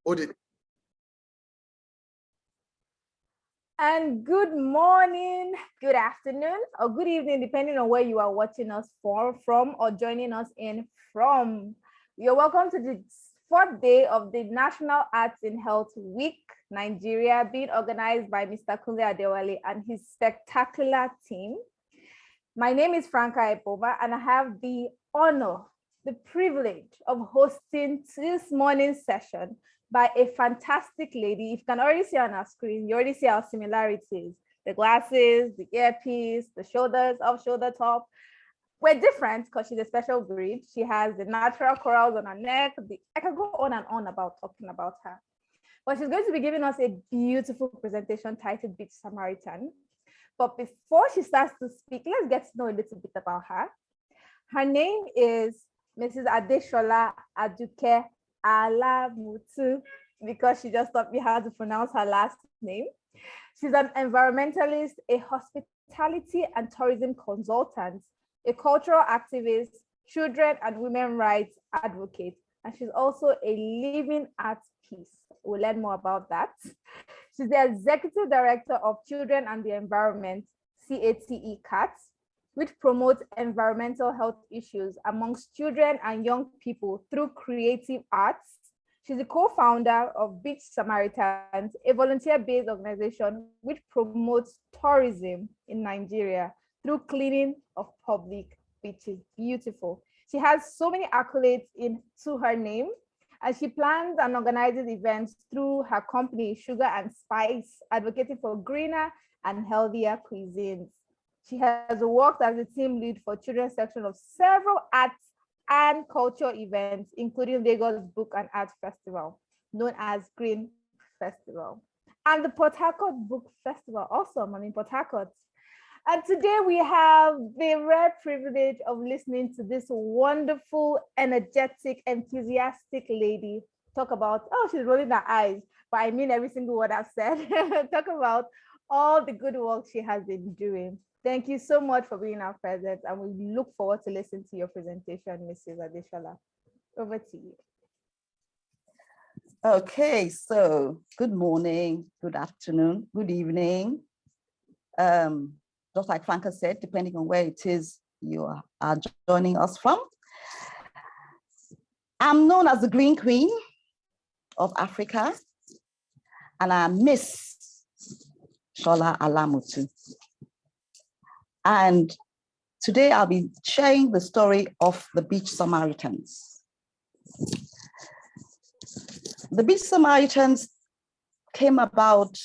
Audit. And good morning, good afternoon, or good evening, depending on where you are watching us from or joining us in from. You're welcome to the fourth day of the National Arts in Health Week, Nigeria, being organized by Mr. Kunle Adewale and his spectacular team. My name is Franca Epova, and I have the honor, the privilege of hosting this morning's session by a fantastic lady. If you can already see on our screen, you already see our similarities. The glasses, the earpiece, the shoulders, off shoulder top. We're different because she's a special breed. She has the natural corals on her neck. I can go on and on about talking about her. But she's going to be giving us a beautiful presentation titled Beach Samaritan. But before she starts to speak, let's get to know a little bit about her. Her name is Mrs. Adesola Aduke Alamutu, because she just taught me how to pronounce her last name. She's an environmentalist, a hospitality and tourism consultant, a cultural activist, children and women rights advocate, and she's also a living art piece. We'll learn more about that. She's the executive director of Children and the Environment, CATE, which promotes environmental health issues amongst children and young people through creative arts. She's the co-founder of Beach Samaritans, a volunteer-based organization which promotes tourism in Nigeria through cleaning of public beaches. Beautiful. She has so many accolades to her name, and she plans and organizes events through her company, Sugar and Spice, advocating for greener and healthier cuisines. She has worked as a team lead for children's section of several arts and culture events, including Lagos Book and Art Festival, known as Green Festival, and the Port Harcourt Book Festival, also I'm in Port Harcourt. And today we have the rare privilege of listening to this wonderful, energetic, enthusiastic lady talk about, oh, she's rolling her eyes, but I mean every single word I've said, talk about all the good work she has been doing. Thank you so much for being our present, and we look forward to listening to your presentation, Mrs. Adesola. Over to you. Okay, so good morning, good afternoon, good evening. Just like Franca said, depending on where it is you are joining us from. I'm known as the Green Queen of Africa, and I'm Miss Shola Alamutu. And today I'll be sharing the story of the Beach Samaritans. The Beach Samaritans came about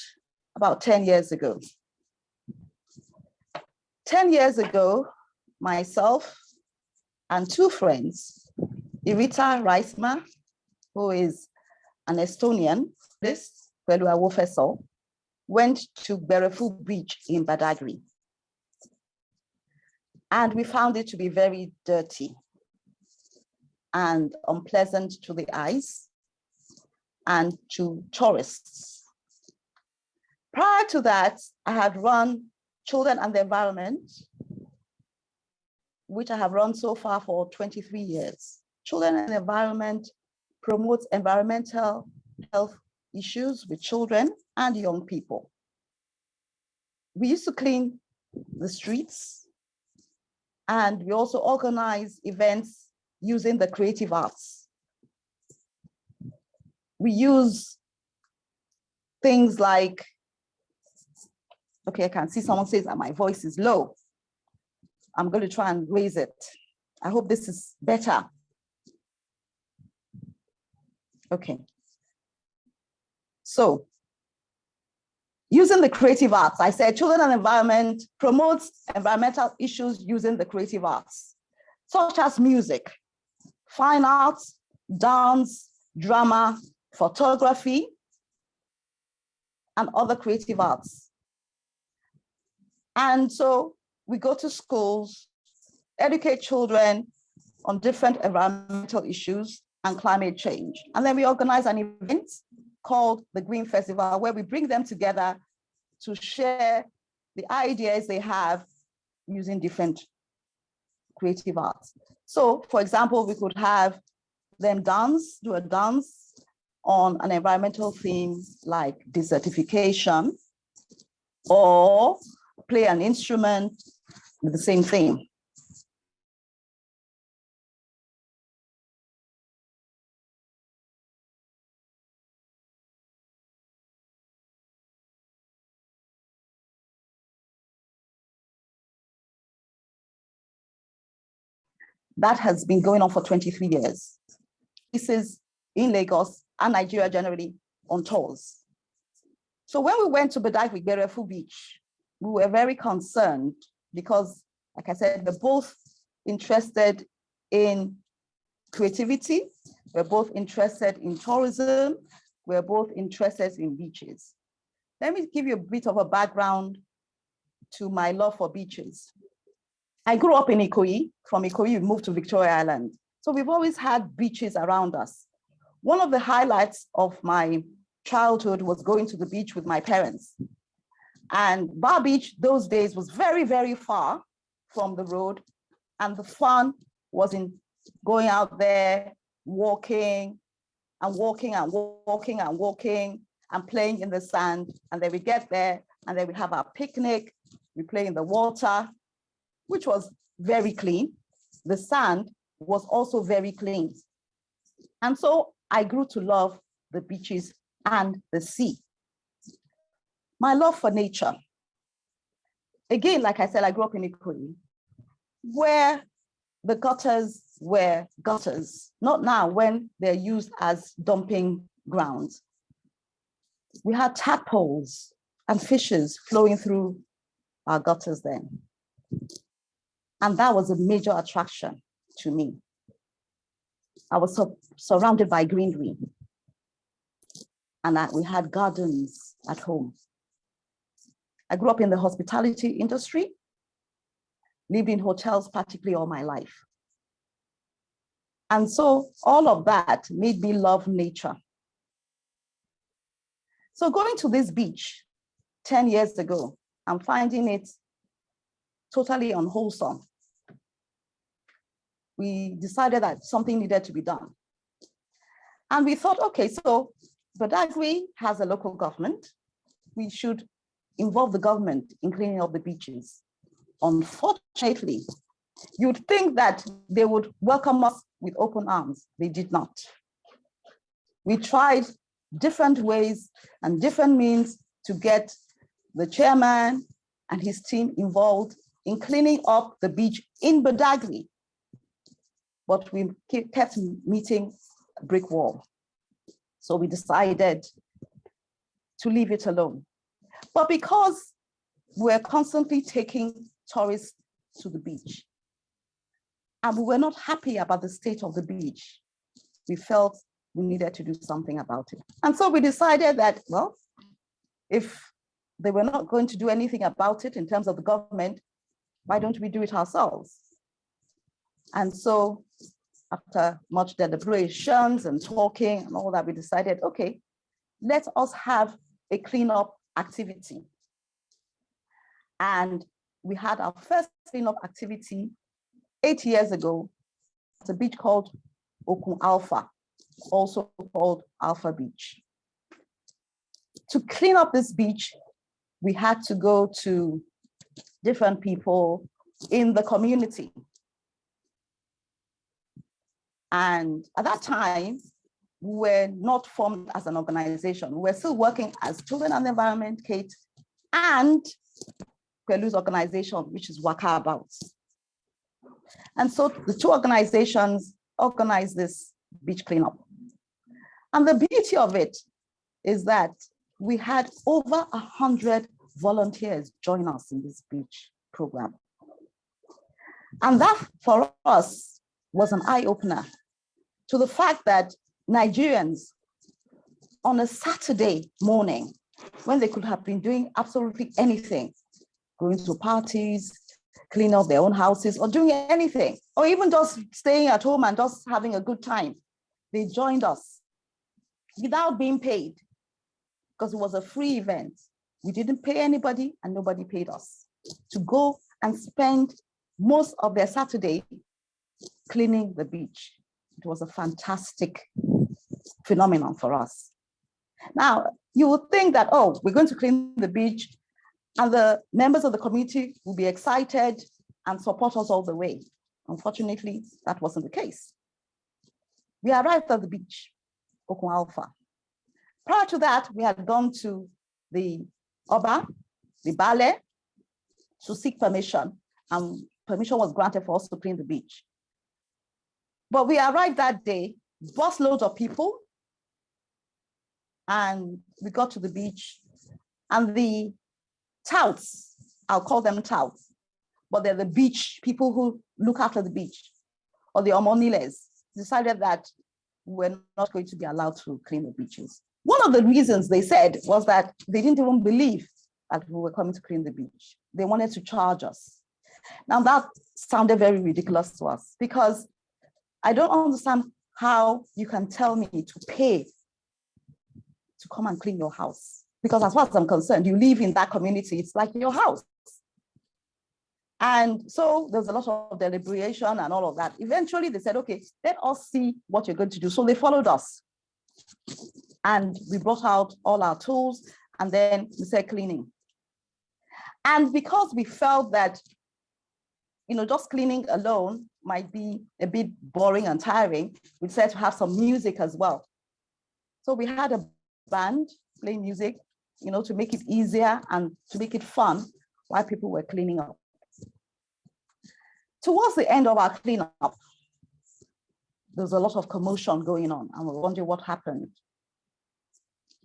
10 years ago. 10 years ago, myself and two friends, Irita Reisma, who is an Estonian, this Wofeso, went to Berefu Beach in Badagry. And we found it to be very dirty and unpleasant to the eyes and to tourists. Prior to that, I had run Children and the Environment, which I have run so far for 23 years. Children and the Environment promotes environmental health issues with children and young people. We used to clean the streets, and we also organize events using the creative arts. We use things like, okay, I can see someone says that my voice is low. I'm going to try and raise it. I hope this is better. Okay. So, using the creative arts, I said Children and Environment promotes environmental issues using the creative arts, such as music, fine arts, dance, drama, photography, and other creative arts. And so we go to schools, educate children on different environmental issues and climate change. And then we organize an event called the Green Festival, where we bring them together to share the ideas they have using different creative arts. So, for example, we could have them dance, do a dance, on an environmental theme like desertification, or play an instrument with the same theme. That has been going on for 23 years. This is in Lagos and Nigeria generally on tours. So when we went to Badagry Berefu Beach, we were very concerned because, like I said, we're both interested in creativity, we're both interested in tourism, we're both interested in beaches. Let me give you a bit of a background to my love for beaches. I grew up in Ikoyi. From Ikoyi, we moved to Victoria Island. So we've always had beaches around us. One of the highlights of my childhood was going to the beach with my parents. And Bar Beach those days was very, very far from the road. And the fun was in going out there, walking and walking and walking and walking and playing in the sand. And then we get there and then we have our picnic, we play in the water, which was very clean. The sand was also very clean. And so I grew to love the beaches and the sea. My love for nature. Again, like I said, I grew up in Ikoyi, where the gutters were gutters, not now when they're used as dumping grounds. We had tadpoles and fishes flowing through our gutters then. And that was a major attraction to me. I was surrounded by greenery. And we had gardens at home. I grew up in the hospitality industry, lived in hotels practically all my life. And so all of that made me love nature. So going to this beach 10 years ago, I'm finding it totally unwholesome. We decided that something needed to be done. And we thought, okay, so Badagry has a local government. We should involve the government in cleaning up the beaches. Unfortunately, you'd think that they would welcome us with open arms. They did not. We tried different ways and different means to get the chairman and his team involved in cleaning up the beach in Badagry. But we kept meeting a brick wall. So we decided to leave it alone. But because we're constantly taking tourists to the beach, and we were not happy about the state of the beach, we felt we needed to do something about it. And so we decided that, well, if they were not going to do anything about it in terms of the government, why don't we do it ourselves? And so after much deliberations and talking and all that, we decided, okay, let us have a cleanup activity. And we had our first cleanup activity 8 years ago at a beach called Okun Alpha, also called Alpha Beach. To clean up this beach, we had to go to different people in the community. And at that time, we were not formed as an organization. We were still working as Children and the Environment, Kate, and Pelu's organization, which is Waka About. And so the two organizations organized this beach cleanup. And the beauty of it is that we had over 100 volunteers join us in this beach program. And that for us was an eye-opener to the fact that Nigerians on a Saturday morning, when they could have been doing absolutely anything, going to parties, cleaning up their own houses, or doing anything, or even just staying at home and just having a good time, they joined us without being paid, because it was a free event. We didn't pay anybody and nobody paid us to go and spend most of their Saturday cleaning the beach. It was a fantastic phenomenon for us. Now, you would think that, oh, we're going to clean the beach and the members of the community will be excited and support us all the way. Unfortunately, that wasn't the case. We arrived at the beach, Okun Alpha. Prior to that, we had gone to the Oba, the Bale, to seek permission, and permission was granted for us to clean the beach. But we arrived that day, busloads of people, and we got to the beach, and the touts, I'll call them touts, but they're the beach people who look after the beach, or the Omoniles, decided that we're not going to be allowed to clean the beaches. One of the reasons they said was that they didn't even believe that we were coming to clean the beach. They wanted to charge us. Now that sounded very ridiculous to us, because I don't understand how you can tell me to pay to come and clean your house. Because as far as I'm concerned, you live in that community, it's like your house. And so there's a lot of deliberation and all of that. Eventually they said, okay, let us see what you're going to do. So they followed us. And we brought out all our tools, and then we said cleaning. And because we felt that, just cleaning alone might be a bit boring and tiring, we decided to have some music as well. So we had a band playing music, to make it easier and to make it fun while people were cleaning up. Towards the end of our cleanup, there was a lot of commotion going on, and we're wondering what happened.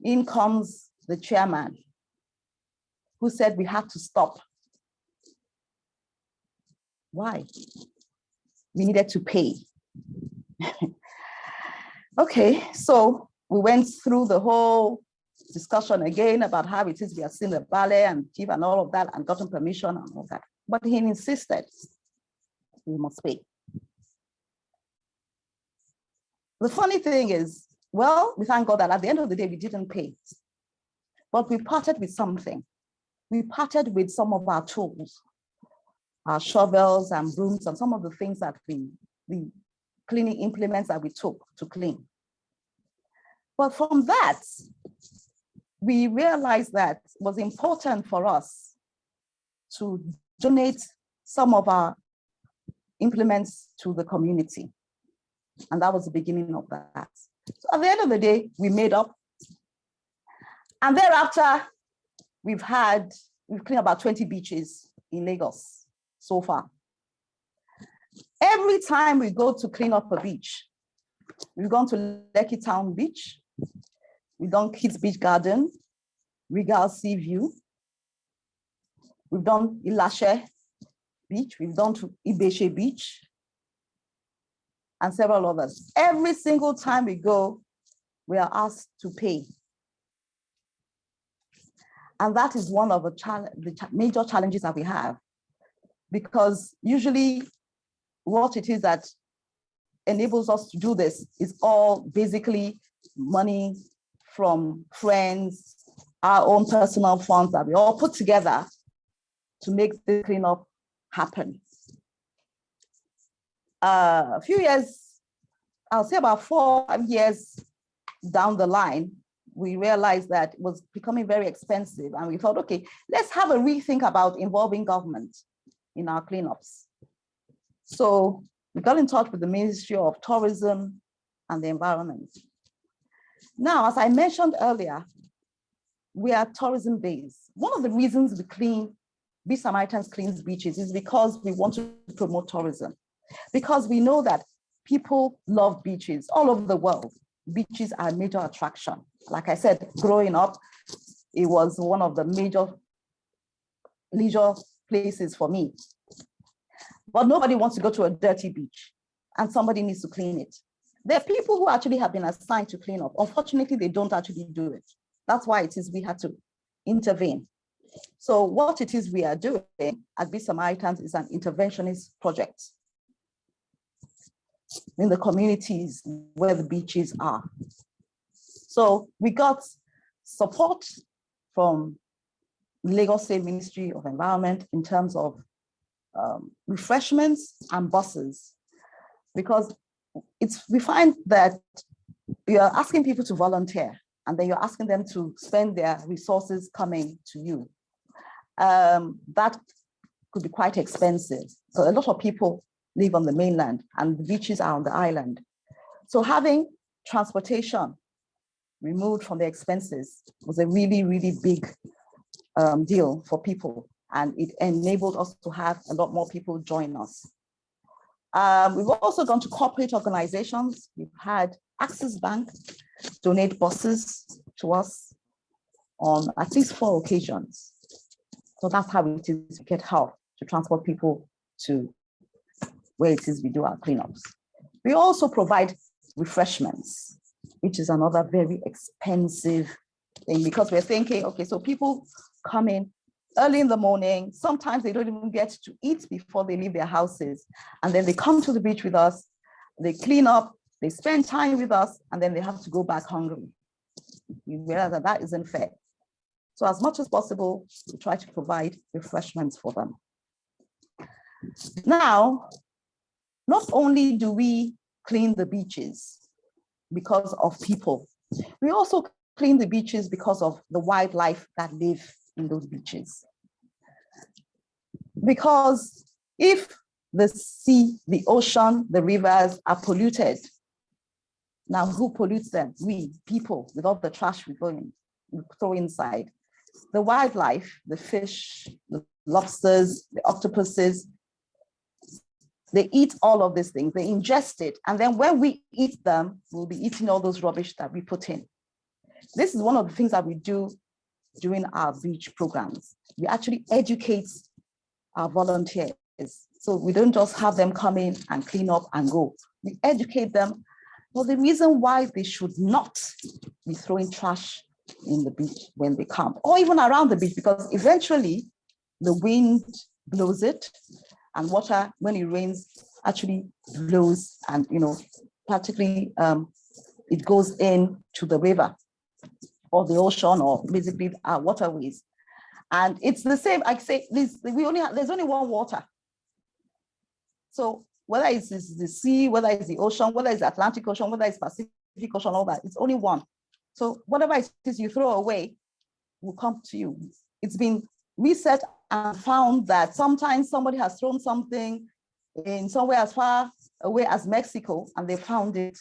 In comes the chairman, who said we had to stop. Why? We needed to pay. Okay, so we went through the whole discussion again about how it is we have seen the ballet and chief and all of that, and gotten permission and all that. But he insisted we must pay. The funny thing is, well, we thank God that at the end of the day, we didn't pay. But we parted with something. We parted with some of our tools, our shovels and brooms, and some of the things that the cleaning implements that we took to clean. But from that, we realized that it was important for us to donate some of our implements to the community. And that was the beginning of that. So at the end of the day, we made up. And thereafter, we've cleaned about 20 beaches in Lagos so far. Every time we go to clean up a beach, we've gone to Lekki Town Beach, we've done Kids Beach Garden, Regal Sea View, we've done Ilashe Beach, we've done to Ibeshe Beach, and several others. Every single time we go, we are asked to pay. And that is one of the major challenges that we have, because usually what it is that enables us to do this is all basically money from friends, our own personal funds that we all put together to make the cleanup happen. A few years, I'll say about 4 years down the line, we realized that it was becoming very expensive, and we thought, okay, let's have a rethink about involving government in our cleanups. So we got in touch with the Ministry of Tourism and the Environment. Now, as I mentioned earlier, we are tourism based. One of the reasons we Samaritans cleans beaches is because we want to promote tourism, because we know that people love beaches all over the world. Beaches are a major attraction. Like I said, growing up, it was one of the major leisure places for me. But nobody wants to go to a dirty beach, and somebody needs to clean it. There are people who actually have been assigned to clean up. Unfortunately, they don't actually do it. That's why it is we had to intervene. So what it is we are doing at We Samaritans is an interventionist project in the communities where the beaches are. So we got support from Lagos State Ministry of Environment in terms of refreshments and buses, because we find that you're asking people to volunteer, and then you're asking them to spend their resources coming to you. That could be quite expensive. So a lot of people live on the mainland and the beaches are on the island. So having transportation removed from the expenses was a really, really big deal for people. And it enabled us to have a lot more people join us. We've also gone to corporate organizations. We've had Access Bank donate buses to us on at least 4 occasions. So that's how it is we get help to transport people to where it is we do our cleanups. We also provide refreshments, which is another very expensive thing, because we're thinking, okay, so people come in early in the morning, sometimes they don't even get to eat before they leave their houses. And then they come to the beach with us, they clean up, they spend time with us, and then they have to go back hungry. We realize that that isn't fair. So as much as possible, we try to provide refreshments for them. Now, not only do we clean the beaches because of people, we also clean the beaches because of the wildlife that live in those beaches. Because if the sea, the ocean, the rivers are polluted, now who pollutes them? We, people, with all the trash we throw inside. The wildlife, the fish, the lobsters, the octopuses, they eat all of these things, they ingest it. And then when we eat them, we'll be eating all those rubbish that we put in. This is one of the things that we do during our beach programs. We actually educate our volunteers. So we don't just have them come in and clean up and go. We educate them for the reason why they should not be throwing trash in the beach when they come, or even around the beach, because eventually the wind blows it, and water, when it rains, actually blows, and practically it goes into the river or the ocean, or basically our waterways. And it's the same. I say this: there's only one water. So whether it's the sea, whether it's the ocean, whether it's the Atlantic Ocean, whether it's Pacific Ocean, all that, it's only one. So whatever it is you throw away will come to you. It's been researched and found that sometimes somebody has thrown something in somewhere as far away as Mexico, and they found it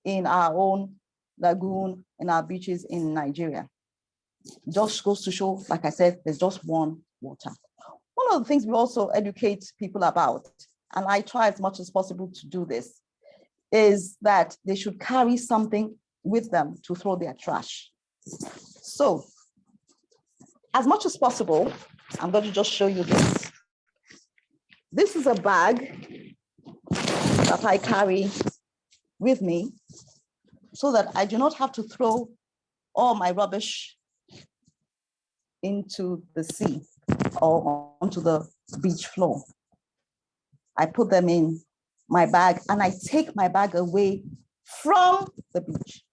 in our own lagoon, in our beaches in Nigeria. Just goes to show, like I said, there's just one water. One of the things we also educate people about, and I try as much as possible to do this, is that they should carry something with them to throw their trash. So, as much as possible, I'm going to just show you this. This is a bag that I carry with me so that I do not have to throw all my rubbish into the sea or onto the beach floor. I put them in my bag and I take my bag away from the beach.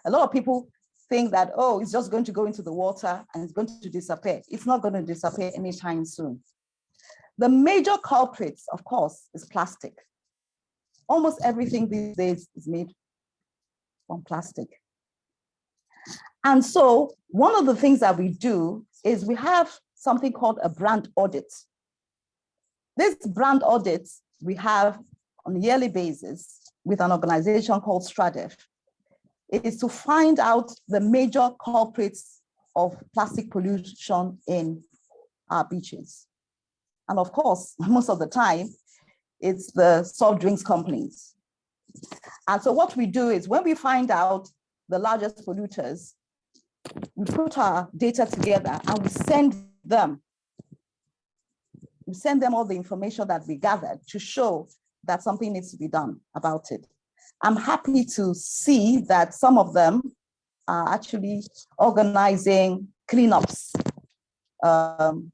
A lot of people think that, oh, it's just going to go into the water and it's going to disappear. It's not going to disappear anytime soon. The major culprits, of course, is plastic. Almost everything these days is made from plastic. And so one of the things that we do is we have something called a brand audit. This brand audit we have on a yearly basis with an organization called STRADEF. It is to find out the major culprits of plastic pollution in our beaches. And of course, most of the time, it's the soft drinks companies. And so what we do is when we find out the largest polluters, we put our data together and we send them all the information that we gathered to show that something needs to be done about it. I'm happy to see that some of them are actually organizing cleanups on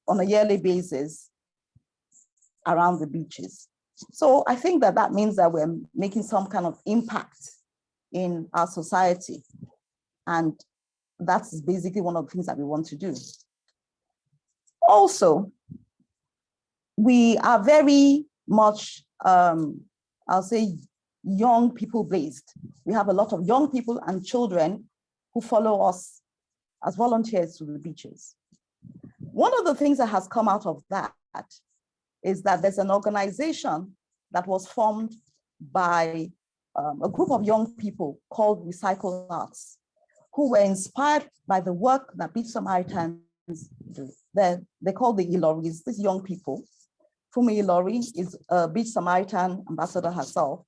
a yearly basis around the beaches. So I think that that means that we're making some kind of impact in our society. And that's basically one of the things that we want to do. Also, we are very much, I'll say, young people based. We have a lot of young people and children who follow us as volunteers to the beaches. One of the things that has come out of that is that there's an organization that was formed by a group of young people called Recycle Arts, who were inspired by the work that Beach Samaritans do. They call the Iloris, these young people. Fumi Ilori is a Beach Samaritan ambassador herself,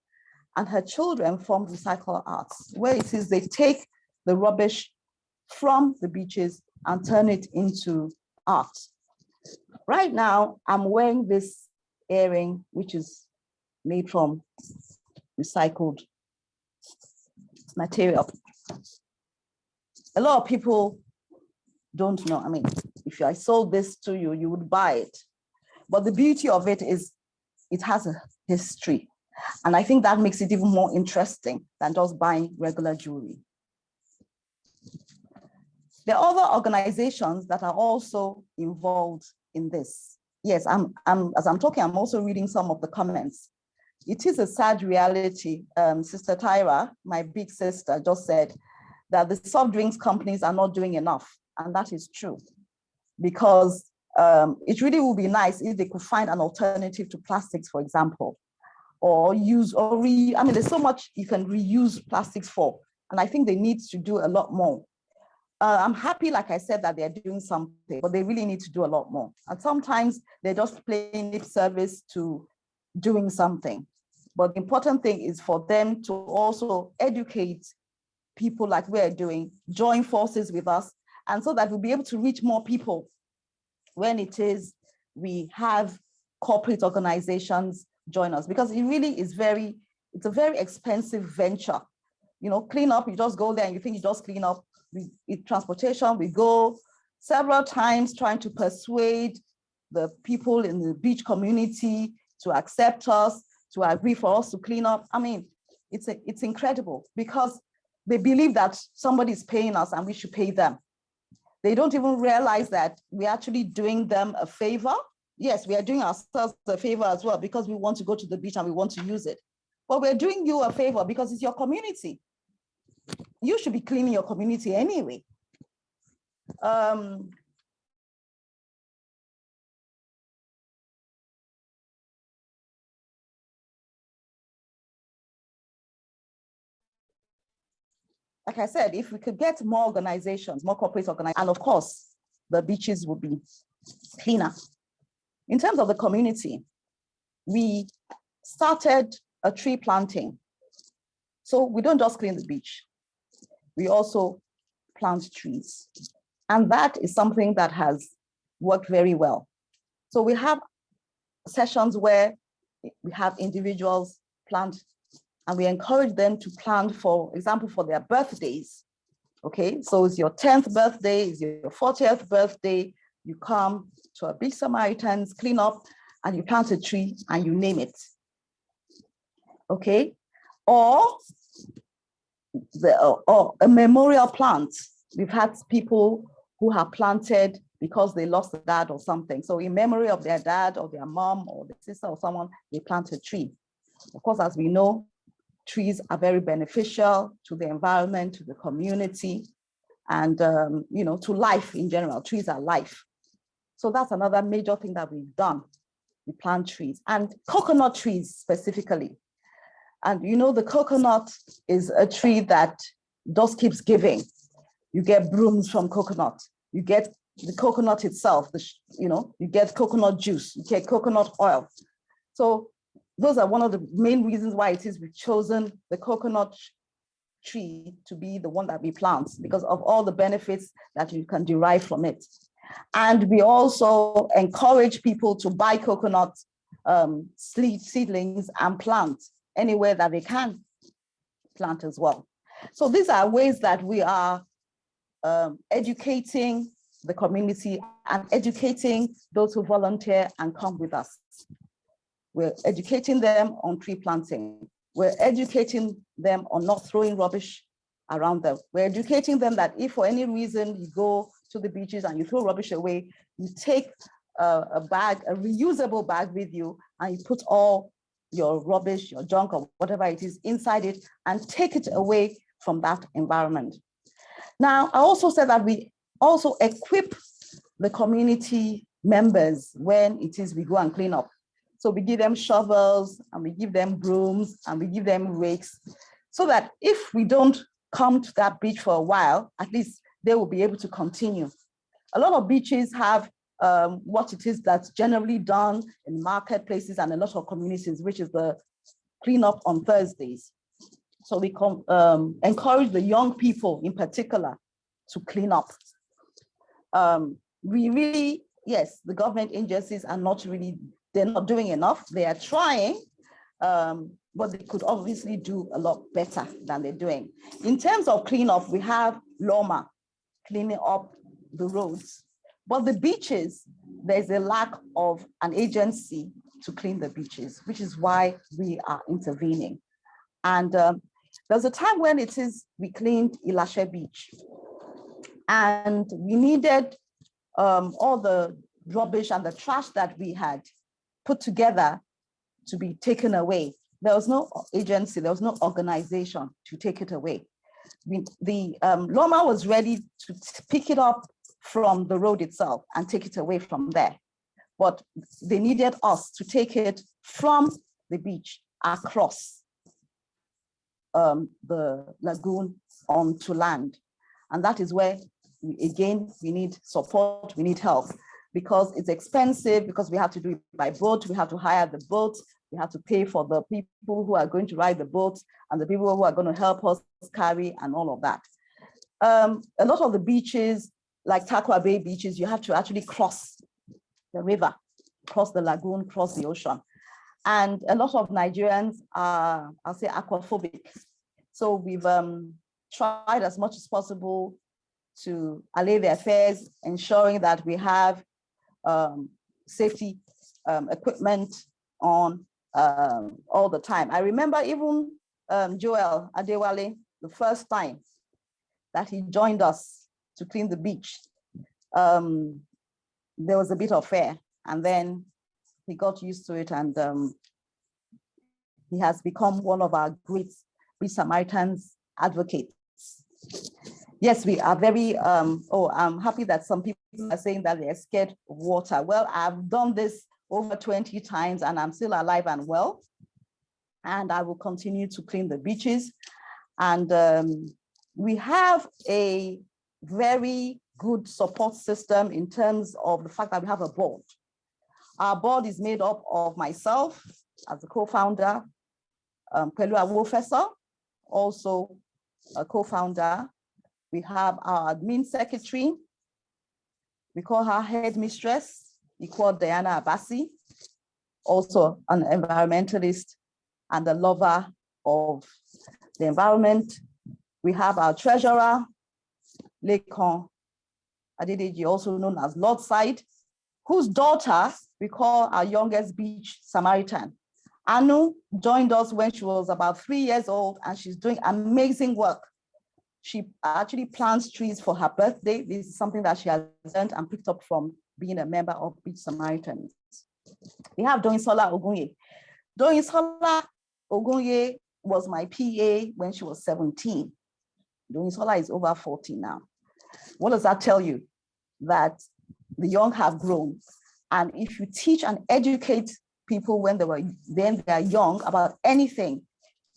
and her children formed Recycle Arts, where it is they take the rubbish from the beaches and turn it into art. Right now, I'm wearing this earring, which is made from recycled material. A lot of people don't know. I mean, if I sold this to you, you would buy it. But the beauty of it is it has a history. And I think that makes it even more interesting than just buying regular jewelry. There are other organizations that are also involved in this. Yes, as I'm talking, I'm also reading some of the comments. It is a sad reality. Sister Tyra, my big sister, just said that the soft drinks companies are not doing enough. And that is true, because it really would be nice if they could find an alternative to plastics, for example, or there's so much you can reuse plastics for. And I think they need to do a lot more. I'm happy, like I said, that they're doing something, but they really need to do a lot more. And sometimes they're just playing lip service to doing something. But the important thing is for them to also educate people like we're doing, join forces with us, and so that we'll be able to reach more people when it is we have corporate organizations join us, because it really is it's a very expensive venture. Clean up, you just go there and you think you just clean up. Transportation, we go several times trying to persuade the people in the beach community to accept us, to agree for us to clean up. I mean, it's incredible, because they believe that somebody is paying us and we should pay them. They don't even realize that we're actually doing them a favor. Yes, we are doing ourselves a favor as well, because we want to go to the beach and we want to use it. But we're doing you a favor because it's your community. You should be cleaning your community anyway. Like I said, if we could get more organizations, more corporate organizations, and of course, the beaches would be cleaner. In terms of the community, we started a tree planting. So we don't just clean the beach, we also plant trees. And that is something that has worked very well. So we have sessions where we have individuals plant, and we encourage them to plant, for example, for their birthdays. Okay, so it's your 10th birthday, it's your 40th birthday, you come to a Beach Samaritans, clean up, and you plant a tree and you name it. Okay, or a memorial plant. We've had people who have planted because they lost a dad or something. So in memory of their dad or their mom or their sister or someone, they plant a tree. Of course, as we know, trees are very beneficial to the environment, to the community, and to life in general. Trees are life. So that's another major thing that we've done. We plant trees, and coconut trees specifically. And the coconut is a tree that just keeps giving. You get brooms from coconut. You get the coconut itself, you get coconut juice, you get coconut oil. So those are one of the main reasons why it is we've chosen the coconut tree to be the one that we plant, because of all the benefits that you can derive from it. And we also encourage people to buy coconut seedlings and plant anywhere that they can plant as well. So these are ways that we are educating the community and educating those who volunteer and come with us. We're educating them on tree planting. We're educating them on not throwing rubbish around them. We're educating them that if for any reason you go to the beaches and you throw rubbish away, you take a reusable bag with you, and you put all your rubbish, your junk, or whatever it is inside it, and take it away from that environment. Now, I also said that we also equip the community members when it is we go and clean up. So we give them shovels, and we give them brooms, and we give them rakes, so that if we don't come to that beach for a while, at least they will be able to continue. A lot of beaches have what it is that's generally done in marketplaces and a lot of communities, which is the cleanup on Thursdays. So we encourage the young people in particular to clean up. We really, yes, the government agencies are not really, they're not doing enough. They are trying, but they could obviously do a lot better than they're doing. In terms of cleanup, we have Loma cleaning up the roads. But the beaches, there's a lack of an agency to clean the beaches, which is why we are intervening. And there's a time when we cleaned Ilashe Beach, and we needed all the rubbish and the trash that we had put together to be taken away. There was no agency, there was no organization to take it away. The Loma was ready to pick it up from the road itself and take it away from there. But they needed us to take it from the beach across the lagoon onto land. And that is where, we need support, we need help, because it's expensive, because we have to do it by boat, we have to hire the boat, we have to pay for the people who are going to ride the boat and the people who are going to help us carry and all of that. A lot of the beaches, like Takwa Bay beaches, you have to actually cross the river, cross the lagoon, cross the ocean. And a lot of Nigerians are, I'll say, aquaphobic. So we've tried as much as possible to allay their fears, ensuring that we have safety equipment on all the time. I remember even Joel Adewale, the first time that he joined us to clean the beach, there was a bit of fear, and then he got used to it, and he has become one of our great Beach Samaritans advocates. Yes, we are very, I'm happy that some people are saying that they're scared of water. Well, I've done this over 20 times and I'm still alive and well. And I will continue to clean the beaches. And we have a very good support system in terms of the fact that we have a board. Our board is made up of myself as a co-founder, Pelu Awofesa, also a co-founder. We have our admin secretary. We call her headmistress, equal Diana Abasi, also an environmentalist and a lover of the environment. We have our treasurer, Lekon Adedeji, also known as Lordside, whose daughter we call our youngest beach Samaritan. Anu joined us when she was about 3 years old, and she's doing amazing work. She actually plants trees for her birthday. This is something that she has learned and picked up from being a member of Beach Samaritans. We have Doinsola Ogunye. Doinsola Ogunye was my PA when she was 17. Doinsola is over 40 now. What does that tell you? That the young have grown. And if you teach and educate people when they are young about anything,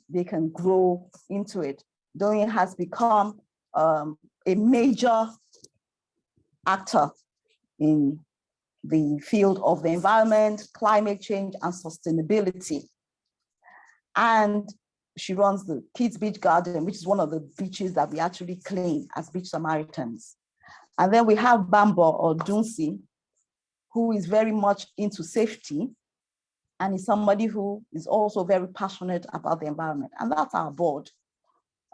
they can grow into it. Doyin has become a major actor in the field of the environment, climate change, and sustainability. And she runs the Kids Beach Garden, which is one of the beaches that we actually clean as Beach Samaritans. And then we have Bambo or Dunsi, who is very much into safety and is somebody who is also very passionate about the environment. And that's our board.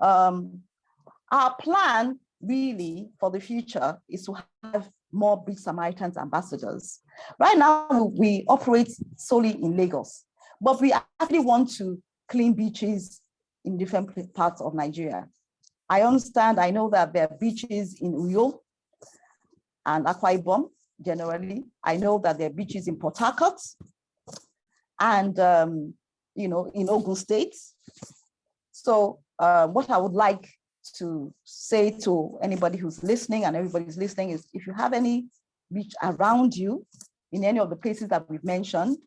Our plan really for the future is to have more Beach Samaritans ambassadors. Right now, we operate solely in Lagos, but we actually want to clean beaches in different parts of Nigeria. I understand, I know that there are beaches in Uyo and Akwa Ibom generally. I know that there are beaches in Port Harcourt and in Ogun State. So what I would like to say to anybody who's listening and everybody's listening is, if you have any beach around you in any of the places that we've mentioned,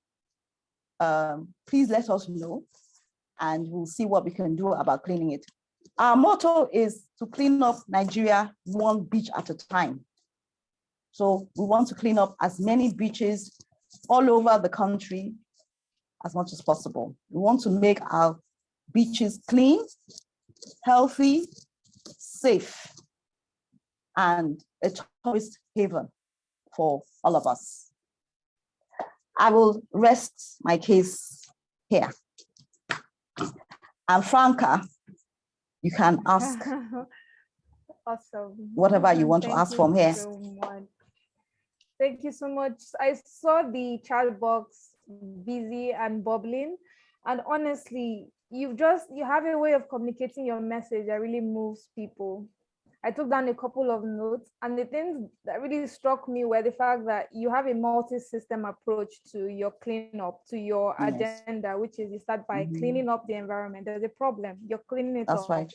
please let us know, and we'll see what we can do about cleaning it. Our motto is to clean up Nigeria one beach at a time. So we want to clean up as many beaches all over the country as much as possible. We want to make our beaches clean, healthy, safe, and a tourist haven for all of us. I will rest my case here. And Franca, you can ask awesome. whatever you want to ask from here. Thank you so much. I saw the chat box busy and bubbling, and honestly, you have a way of communicating your message that really moves people. I took down a couple of notes, and the things that really struck me were the fact that you have a multi-system approach to your cleanup, to your agenda, which is you start by cleaning up the environment. There's a problem, you're cleaning it up. That's right.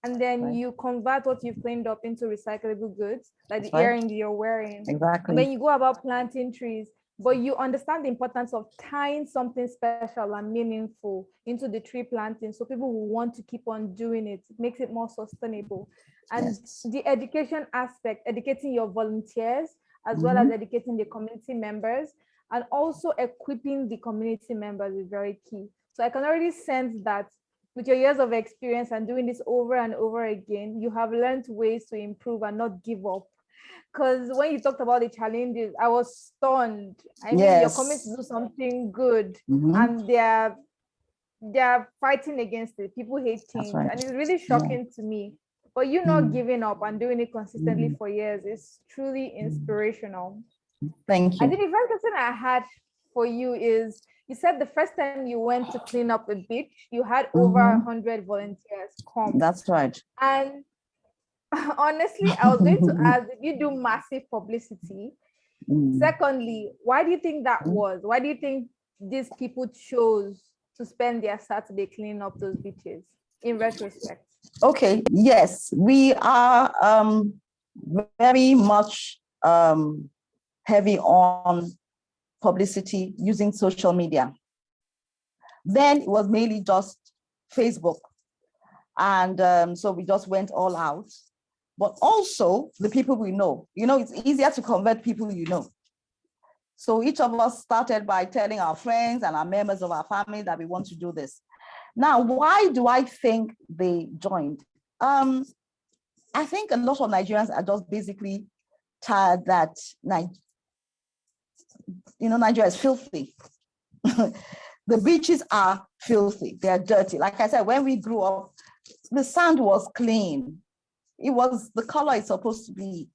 And then you convert what you've cleaned up into recyclable goods, like the earrings you're wearing. Exactly. And then you go about planting trees, but you understand the importance of tying something special and meaningful into the tree planting, so people will want to keep on doing it. It makes it more sustainable. And the education aspect, educating your volunteers, as well as educating the community members, and also equipping the community members is very key. So I can already sense that with your years of experience and doing this over and over again, you have learned ways to improve and not give up. Because when you talked about the challenges, I was stunned. I mean, you're coming to do something good, and they're fighting against it. People hate change, and it's really shocking to me. But you not giving up and doing it consistently for years is truly inspirational. Thank you. I think the first question I had for you is, you said the first time you went to clean up a beach, you had over 100 volunteers come. That's right. And honestly, I was going to ask if you do massive publicity. Secondly, why do you think that was? Why do you think these people chose to spend their Saturday cleaning up those beaches in retrospect? Okay, yes, we are very much heavy on publicity using social media. Then it was mainly just Facebook. And so we just went all out. But also the people we know. It's easier to convert people you know. So each of us started by telling our friends and our members of our family that we want to do this. Now, why do I think they joined? I think a lot of Nigerians are just basically tired that Nigeria is filthy. The beaches are filthy. They are dirty. Like I said, when we grew up, the sand was clean. It was the color it's supposed to be.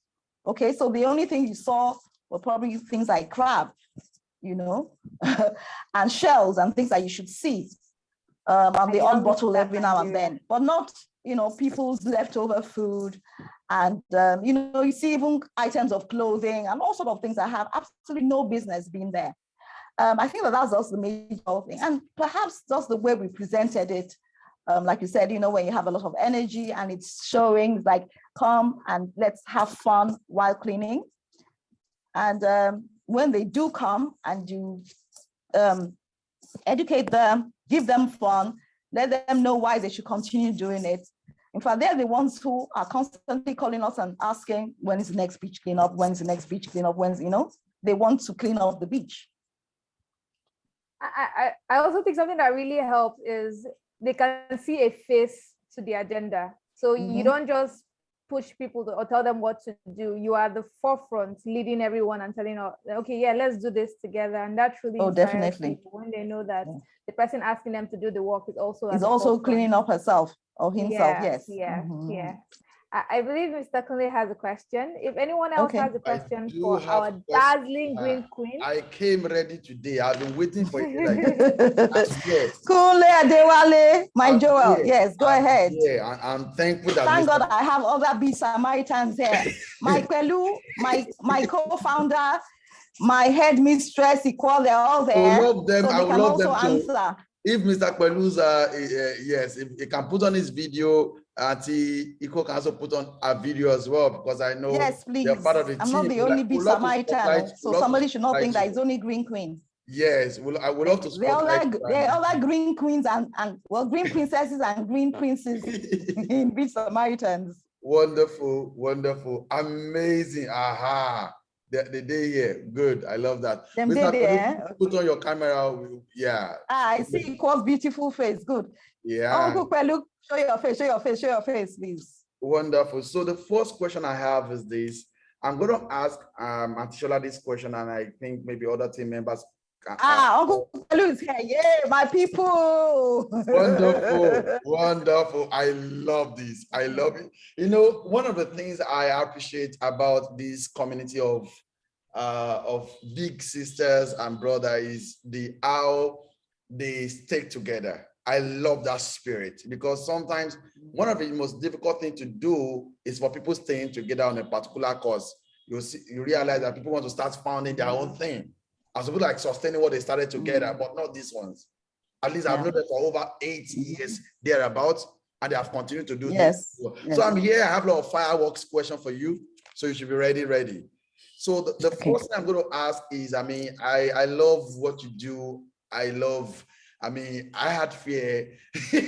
Okay, so the only thing you saw were probably things like crab, and shells and things that you should see. And the odd bottle every now and then, but not, people's leftover food. And, you see even items of clothing and all sorts of things that have absolutely no business being there. I think that's also the major thing. And perhaps just the way we presented it, like you said, when you have a lot of energy and it's showing, like, come and let's have fun while cleaning. And when they do come and you educate them, give them fun, let them know why they should continue doing it. In fact, they're the ones who are constantly calling us and asking, when is the next beach cleanup? When's the next beach cleanup? They want to clean up the beach. I also think something that really helps is they can see a face to the agenda. So you don't just push people or tell them what to do. You are the forefront, leading everyone and telling them, okay, yeah, let's do this together. And that really inspires people when they know that the person asking them to do the work is also cleaning up herself or himself. Yes. I believe Mr. Kunle has a question. If anyone else has a question for our dazzling green queen. I came ready today. I've been waiting for you. Kunle Adewale, my Joel. Yes, go ahead. Yeah, I'm thankful that. Thank God I have other Samaritans here. My Pelu, my co-founder, my headmistress, they're all there. I will love them. So they can also answer. if Mr. Kwelu's, yes, if he can put on his video, Auntie Iko can also put on a video as well, because I know Yes, please. they're part of the I'm team. not the only big Samaritan, so somebody should not think that it's only green queen. Yes, I would love to spotlight. They all like green queens and well, green princesses and green princes in Big Samaritans. Wonderful, wonderful, amazing. Aha. The day here. Good. I love that. Mr. Kwelu, put on your camera. Yeah. I see Quo's beautiful face. Good. Yeah. Uncle Kwelu, show your face, show your face, show your face, please. Wonderful. So the first question I have is this. I'm going to ask Adesola this question, and I think maybe other team members can. Uncle Kwelu is here. Yeah, my people. Wonderful, wonderful. I love this. I love it. You know, one of the things I appreciate about this community of big sisters and brothers is how they stick together. I love that spirit, because sometimes one of the most difficult things to do is for people staying together on a particular cause. You realize that people want to start founding their own thing, as people like sustaining what they started together, but not these ones. At least I've known them for over 8 years thereabouts, and they have continued to do this. So I'm here. I have a lot of fireworks question for you, so you should be ready. So the first thing I'm going to ask is, I mean, I love what you do. I had fear. You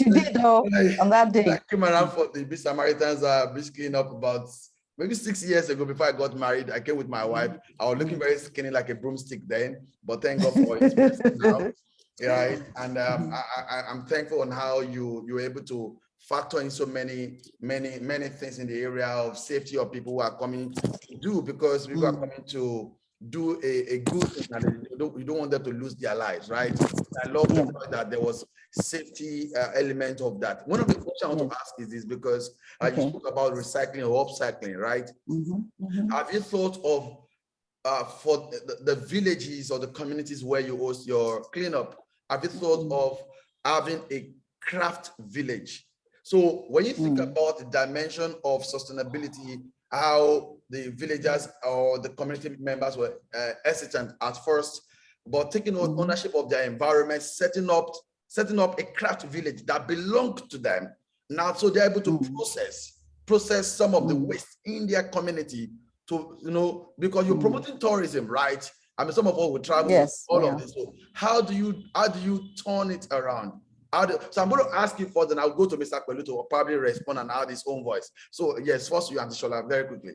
did, though, on that day. I came around for the Samaritans basically up about maybe 6 years ago before I got married. I came with my wife. I was looking very skinny like a broomstick then, but thank God for his mercy now. Right. And I'm thankful on how you were able to factor in so many things in the area of safety of people who are coming to do, because people are coming to do a good thing, and you don't want them to lose their lives, right? I love that there was safety element of that. One of the questions I want to ask is this, because you spoke about recycling or upcycling, right? Have you thought of for the villages or the communities where you host your cleanup, have you thought of having a craft village? So when you think about the dimension of sustainability, how the villagers or the community members were hesitant at first, but taking ownership of their environment, setting up a craft village that belonged to them. Now, so they're able to process some of the waste in their community to, because you're promoting tourism, right? I mean, some of us will travel of this. So how do you turn it around? So I'm going to ask you first, and I'll go to Mr. Kwelu to probably respond and add his own voice. So yes, first you, Adesola, very quickly.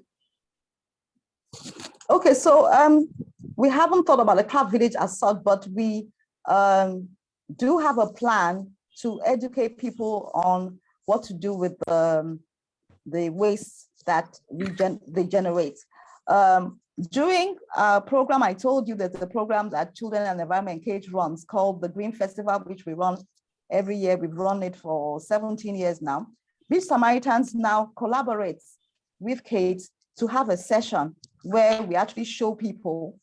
Okay, so we haven't thought about a craft village as such, but we do have a plan to educate people on what to do with the waste that they generate. During our program, I told you that the program that Children and Environment Cage runs called the Green Festival, which we run every year. We've run it for 17 years now. Beach Samaritans now collaborates with Kate to have a session where we actually show people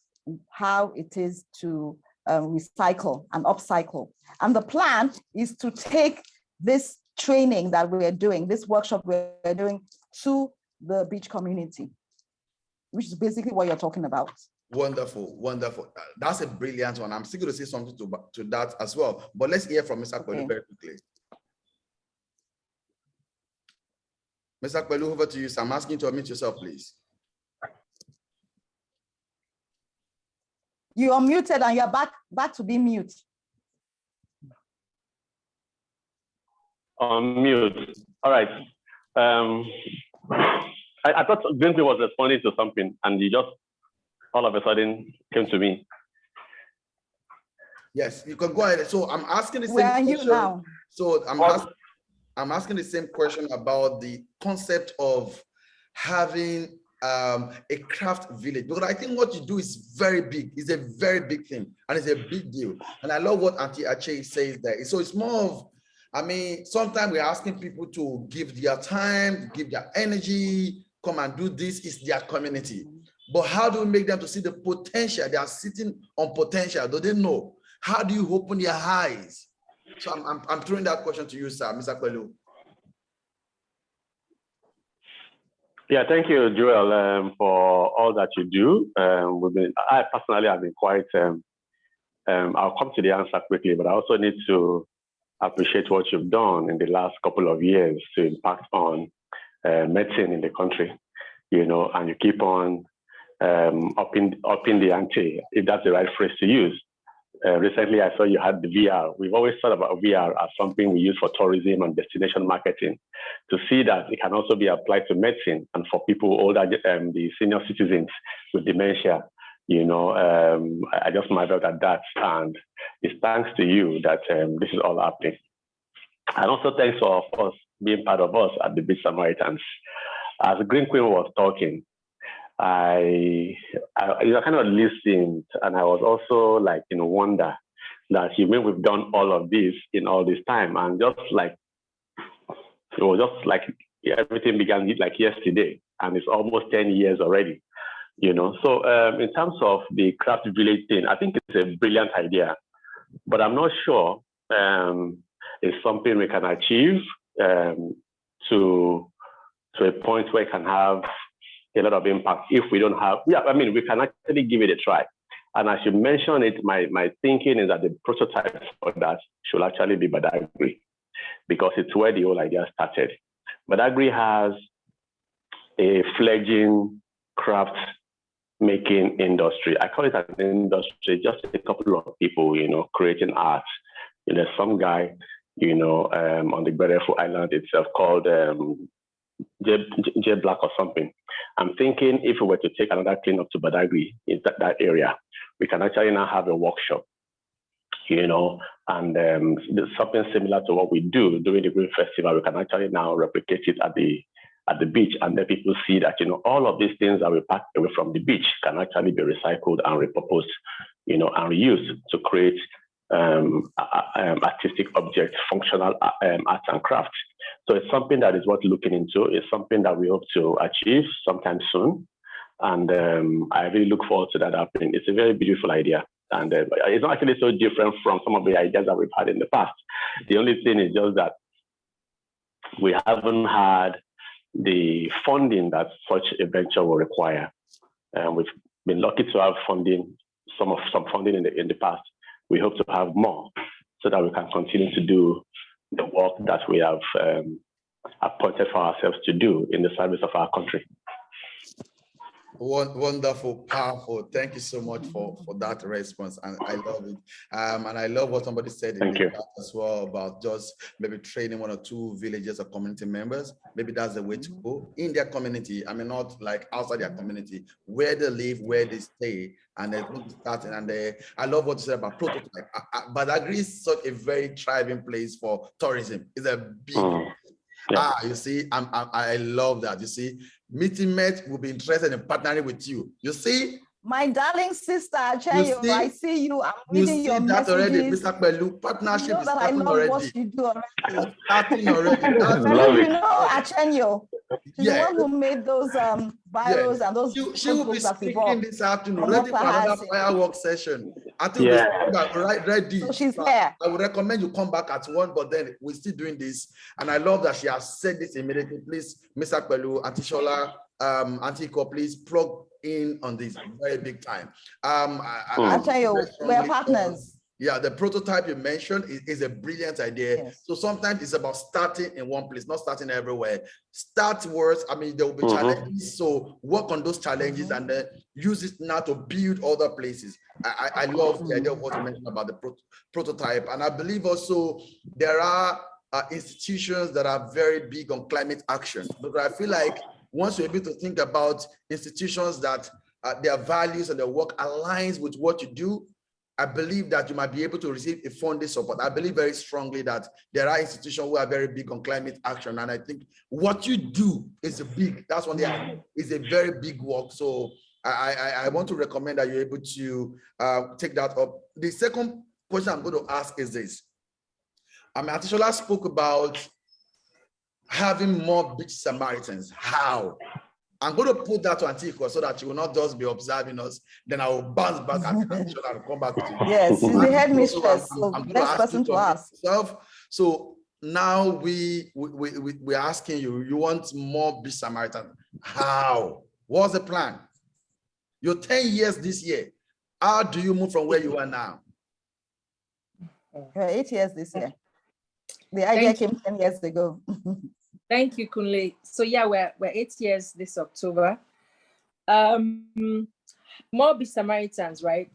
how it is to recycle and upcycle. And the plan is to take this training that we're doing, this workshop we're doing, to the beach community, which is basically what you're talking about. Wonderful, wonderful. That's a brilliant one. I'm still going to say something to that as well, but let's hear from Mr. Kwelu very quickly. Mr. Kwelu, over to you. So I'm asking you to unmute yourself, please. You are muted and you're back to be mute. On mute. All right. I thought Vinci was responding to something, and he just all of a sudden came to me. Yes, you can go ahead. So I'm asking the same Where are question. You now? So I'm asking the same question about the concept of having a craft village, because I think what you do is very big. It's a very big thing, and it's a big deal. And I love what Auntie Ache says there. So it's more of, I mean, sometimes we're asking people to give their time, give their energy, come and do this. It's their community. But how do we make them to see the potential? They are sitting on potential. Do they know? How do you open their eyes? So I'm throwing that question to you, sir, Mr. Kwelu. Yeah, thank you, Joel, for all that you do. I personally have been quite I'll come to the answer quickly, but I also need to appreciate what you've done in the last couple of years to impact on medicine in the country, and you keep on upping the ante, if that's the right phrase to use. Recently, I saw you had the VR. We've always thought about VR as something we use for tourism and destination marketing. To see that it can also be applied to medicine and for people older, the senior citizens with dementia, I just marveled at that. And it's thanks to you that this is all happening. And also thanks for, of course, being part of us at the Beach Samaritans. As Green Queen was talking, I kind of listened, and I was also like in wonder that we've done all of this in all this time, and it was just like everything began like yesterday, and it's almost 10 years already, So in terms of the craft village thing, I think it's a brilliant idea, but I'm not sure it's something we can achieve to a point where it can have a lot of impact if we don't have, we can actually give it a try. And as you mentioned it, my thinking is that the prototype for that should actually be Badagry, because it's where the whole idea started. Badagry has a fledgling craft making industry. I call it an industry, just a couple of people, creating art. There's some guy, on the Berefo Island itself called J Black or something. I'm thinking if we were to take another cleanup to Badagry in that area, we can actually now have a workshop, and something similar to what we do during the Green Festival. We can actually now replicate it at the beach, and then people see that all of these things that we pack away from the beach can actually be recycled and repurposed, and reused to create artistic objects, functional arts and crafts. So it's something that is worth looking into. It's something that we hope to achieve sometime soon. And I really look forward to that happening. It's a very beautiful idea. And it's not actually so different from some of the ideas that we've had in the past. The only thing is just that we haven't had the funding that such a venture will require. We've been lucky to have funding, some funding in the past. We hope to have more so that we can continue to do the work that we have appointed for ourselves to do in the service of our country. Wonderful, powerful. Thank you so much for that response, and I love it. And I love what somebody said in the chat as well about just maybe training 1 or 2 villages or community members. Maybe that's the way to go in their community. I mean, not like outside their community, where they live, where they stay, and they're starting. And I love what you said about prototype. But I agree, it's such a very thriving place for tourism. It's a big. You see, I love that. You see, Meeting Met will be interested in partnering with you. You see, my darling sister, I see you. I'm reading your messages. Already, Mr. Pelu, partnership is that starting I love already. What you do already. Starting already. Achenyo. She's the one who made those bios and those. She will be speaking this afternoon, ready for another firework session. I think we're ready. So she's there. I would recommend you come back at 1, but then we're still doing this. And I love that she has said this immediately. Please, Mr. Pelu, Auntie Shola, Auntie Iko, please plug in on this very big time. I'll tell you, we're partners. Yeah, the prototype you mentioned is a brilliant idea. Yes. So sometimes it's about starting in one place, not starting everywhere. Start words. I mean, there will be challenges. So work on those challenges and then use it now to build other places. I love the idea of what you mentioned about the prototype. And I believe also there are institutions that are very big on climate action. But I feel like once you're able to think about institutions that their values and their work aligns with what you do, I believe that you might be able to receive a funding support. I believe very strongly that there are institutions who are very big on climate action. And I think what you do is that's one thing, is a very big work. So I want to recommend that you're able to take that up. The second question I'm going to ask is this. Adesola spoke about having more beach Samaritans. How? I'm going to put that to Antiqua so that she will not just be observing us. Then I will bounce back and come back to you. Yes, she's the headmistress. So best person to ask. So now we're asking you, you want more beach Samaritans. How? What's the plan? You're 10 years this year. How do you move from where you are now? We're 8 years this year. The idea came 10 years ago. Thank you, Kunle. So yeah, we're 8 years this October. More Beach Samaritans, right?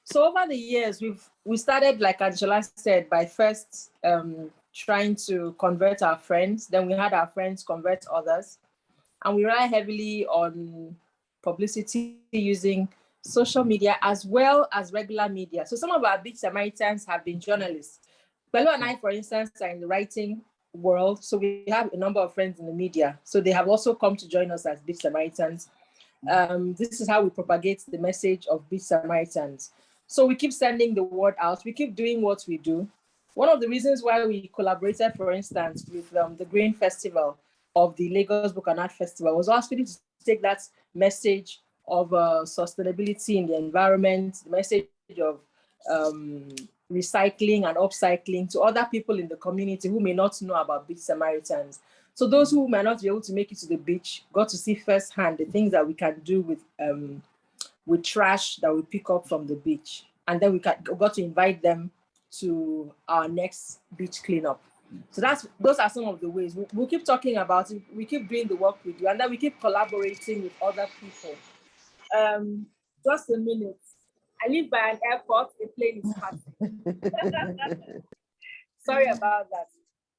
So over the years, we started, like Adesola said, by first trying to convert our friends. Then we had our friends convert others. And we rely heavily on publicity using social media as well as regular media. So some of our Beach Samaritans have been journalists. Bello and I, for instance, are in the writing world. So we have a number of friends in the media. So they have also come to join us as Beach Samaritans. This is how we propagate the message of Beach Samaritans. So we keep sending the word out. We keep doing what we do. One of the reasons why we collaborated, for instance, with the Green Festival of the Lagos Book and Art Festival was actually to take that message of sustainability in the environment, the message of recycling and upcycling to other people in the community who may not know about Beach Samaritans. So those who may not be able to make it to the beach got to see firsthand the things that we can do with trash that we pick up from the beach. And then we got to invite them to our next beach cleanup. So those are some of the ways. We'll keep talking about it. We keep doing the work we do, and then we keep collaborating with other people. Just a minute. I live by an airport, a plane is passing. Sorry about that.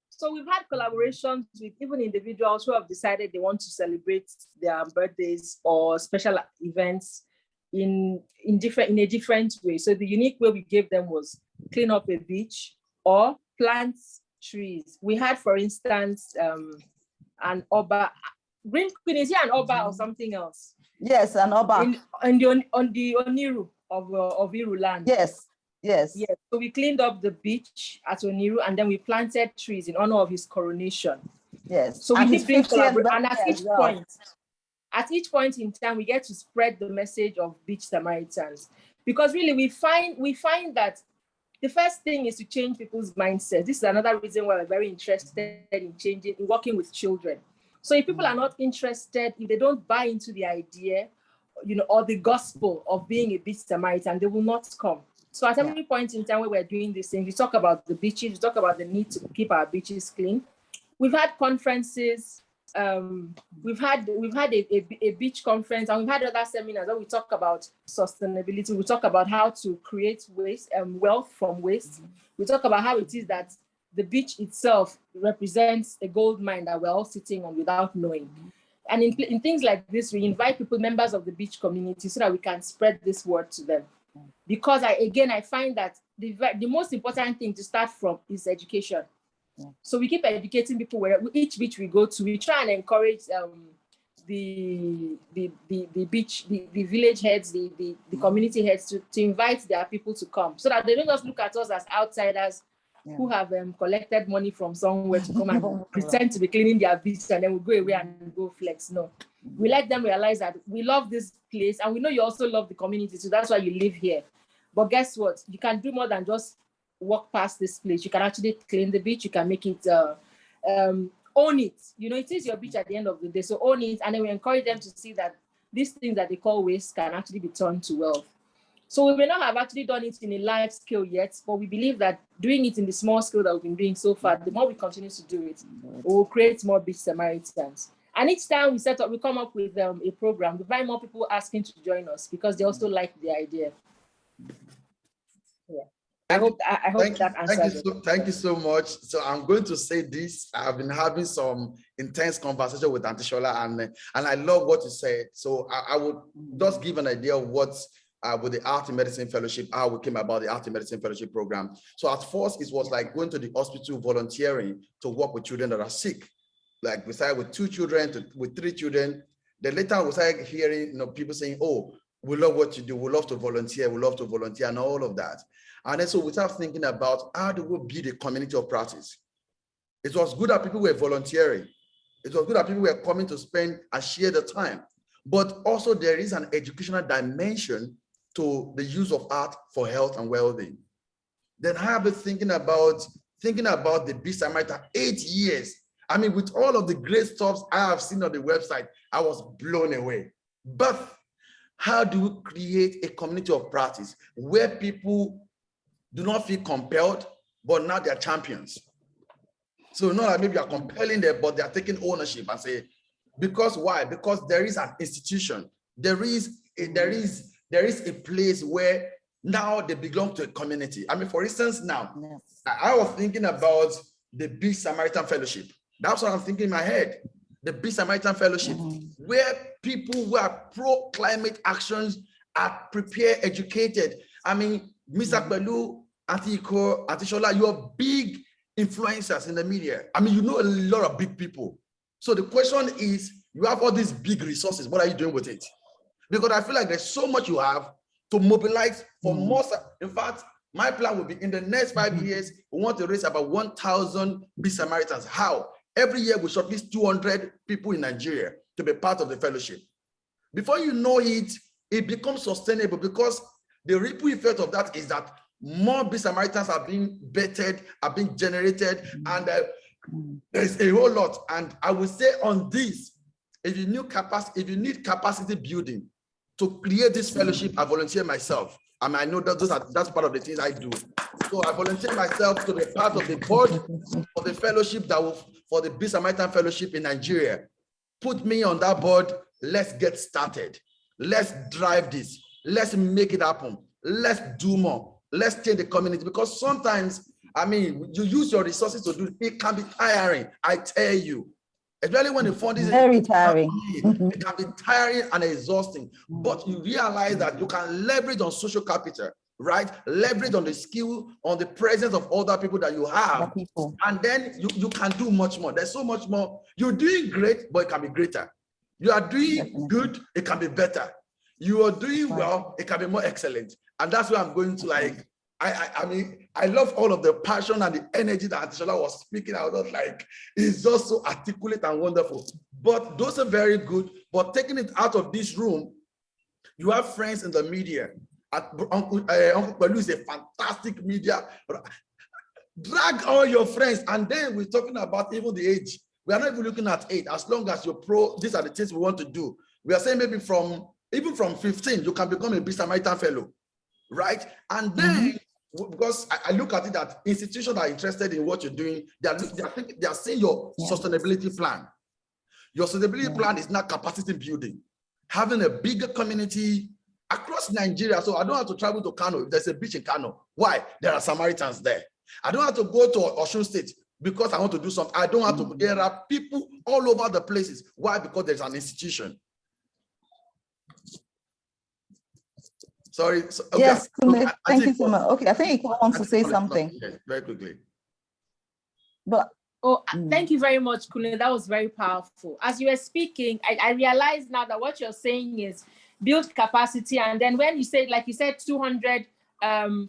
So we've had collaborations with even individuals who have decided they want to celebrate their birthdays or special events in a different way. So the unique way we gave them was clean up a beach or plant trees. We had, for instance, an Oba. Green Queen, is here an Oba or something else? Yes, an Oba. On the Oniru of Iru land. Yes. So we cleaned up the beach at Oniru and then we planted trees in honor of his coronation. Yes. So we keep doing collaboration. And at each point in time, we get to spread the message of Beach Samaritans. Because really we find that the first thing is to change people's mindsets. This is another reason why we're very interested in working with children. So if people are not interested, if they don't buy into the idea, or the gospel of being a Beach Samaritan, they will not come. So at every point in time where we're doing these things, we talk about the beaches, we talk about the need to keep our beaches clean. We've had conferences, we've had a beach conference, and we've had other seminars where we talk about sustainability. We talk about how to create wealth from waste. We talk about how it is that the beach itself represents a gold mine that we're all sitting on without knowing. And in things like this, we invite people, members of the beach community, so that we can spread this word to them. Because I find that the most important thing to start from is education. So we keep educating people where each beach we go to. We try and encourage the beach, the village heads, the community heads to invite their people to come, so that they don't just look at us as outsiders who have collected money from somewhere to come and pretend to be cleaning their beach and then we go away and go flex. No, we let them realize that we love this place and we know you also love the community, so that's why you live here. But guess what? You can do more than just walk past this place. You can actually clean the beach. You can make it, own it. It is your beach at the end of the day. So own it. And then we encourage them to see that these things that they call waste can actually be turned to wealth. So we may not have actually done it in a large scale yet, but we believe that doing it in the small scale that we've been doing so far, the more we continue to do it, we will create more Beach Samaritans. And each time we come up with a program, we find more people asking to join us because they also like the idea. Yeah. I hope that answers it. Thank you so much. So I'm going to say this. I've been having some intense conversation with Adesola, and I love what you said. So I would just give an idea of what with the Art in Medicine Fellowship, how we came about the Art in Medicine Fellowship program. So at first, it was like going to the hospital volunteering to work with children that are sick. Like we started with 2 children, with 3 children. Then later we started hearing people saying, oh, we love what you do, we love to volunteer, and all of that. And then so we started thinking about how do we build a community of practice. It was good that people were volunteering. It was good that people were coming to spend and share the time. But also there is an educational dimension to the use of art for health and well-being. Then I have been thinking about the Beach Samaritan 8 years. I mean, with all of the great stuff I have seen on the website, I was blown away. But how do we create a community of practice where people do not feel compelled but now they're champions. So not that maybe you're compelling them, but they're taking ownership and say, because why? Because there is an institution. There is a place where now they belong to a community. I mean, for instance, now, I was thinking about the Big Samaritan Fellowship. That's what I'm thinking in my head. The Big Samaritan Fellowship, where people who are pro-climate actions are prepared, educated. I mean, Mr. Belu, Auntie Iko, Auntie Shola, you're big influencers in the media. I mean, you know a lot of big people. So the question is, you have all these big resources. What are you doing with it? Because I feel like there's so much you have to mobilize for more. In fact, my plan will be in the next 5 years, we want to raise about 1,000 Big Samaritans. How? Every year we shortlist 200 people in Nigeria to be part of the fellowship. Before you know it, it becomes sustainable, because the ripple effect of that is that more Big Samaritans are being bettered, are being generated, and there's a whole lot. And I will say on this, if you need capacity building to create this fellowship, I volunteer myself. I mean, I know that that's part of the things I do. So I volunteer myself to be part of the board of the fellowship for the Big Samaritan Fellowship in Nigeria. Put me on that board. Let's get started. Let's drive this. Let's make it happen. Let's do more. Let's change the community, because sometimes, I mean, you use your resources to do it can be tiring. I tell you, especially when the fund is very tiring. It can be tiring and exhausting. But you realize that you can leverage on social capital, right? Leverage on the skill, on the presence of other people that you have, and then you can do much more. There's so much more. You're doing great, but it can be greater. You are doing good, it can be better. You are doing well, it can be more excellent. And that's why I'm going to, like, I mean, I love all of the passion and the energy that Adesola was speaking. I was like, it's just so articulate and wonderful. But those are very good. But taking it out of this room, you have friends in the media. Uncle Belu is a fantastic media. Drag all your friends, and then we're talking about even the age. We are not even looking at age. As long as you're pro, these are the things we want to do. We are saying maybe even from 15, you can become a Big Samaritan fellow, right? And then, because I look at it that institutions are interested in what you're doing, they are seeing your sustainability plan. Your sustainability plan is not capacity building, having a bigger community across Nigeria. So I don't have to travel to Kano if there's a beach in Kano. Why? There are Samaritans there. I don't have to go to Osun State because I want to do something. I don't have to. There are people all over the places. Why? Because there's an institution. Sorry. Okay. Yes, thank you so much. Okay, I think you want to say something. Yes, very quickly. But thank you very much, Kunle. That was very powerful. As you were speaking, I realize now that what you're saying is build capacity, and then when you say, like you said, 200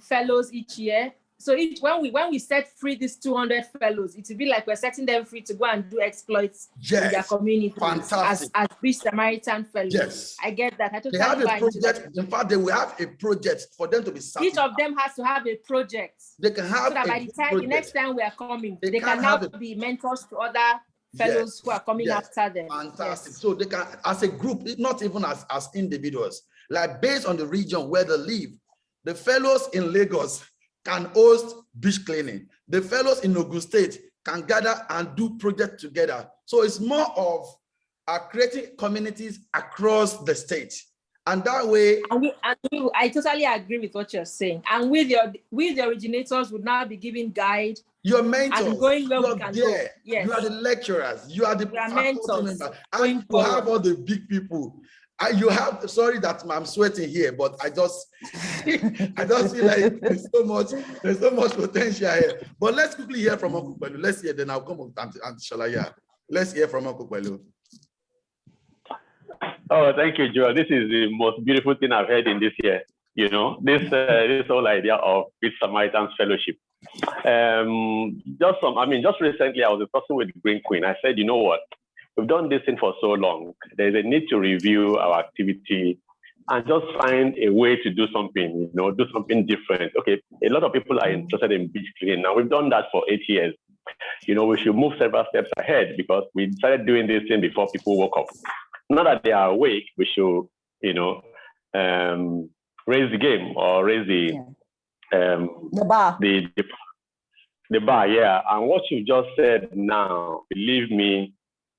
fellows each year. So when we set free these 200 fellows, it will be like we're setting them free to go and do exploits in their community as Big Samaritan fellows. Yes, I get that. I totally they have a project. In fact, they will have a project for them to be certified. Each of them has to have a project. They can have so that by the next time we are coming, they can now be mentors to other fellows who are coming after them. Fantastic. So they can, as a group, not even as individuals, like based on the region where they live, the fellows in Lagos can host beach cleaning. The fellows in Ogun State can gather and do projects together. So it's more of creating communities across the state. And that way... I totally agree with what you're saying. And with the originators would now be giving guide. Your mentors. And going where we can go. Yes. You are the lecturers. You are the faculty members. And you have all the big people. You have, sorry that I'm sweating here, but I just feel like there's so much potential here. But let's quickly hear from Uncle Belu. Let's hear, then I'll come with Auntie Shalaya. Let's hear from Uncle Belu. Oh, thank you, Joel. This is the most beautiful thing I've heard in this year. You know, this whole idea of Big Samaritans Fellowship. Just recently I was discussing with Green Queen. I said, you know what? We've done this thing for so long. There's a need to review our activity and just find a way to do something, do something different. Okay, a lot of people are interested in beach cleaning. Now, we've done that for 8 years. We should move several steps ahead because we started doing this thing before people woke up. Now that they are awake, we should, raise the game or raise the bar. The bar, yeah. And what you just said now, believe me,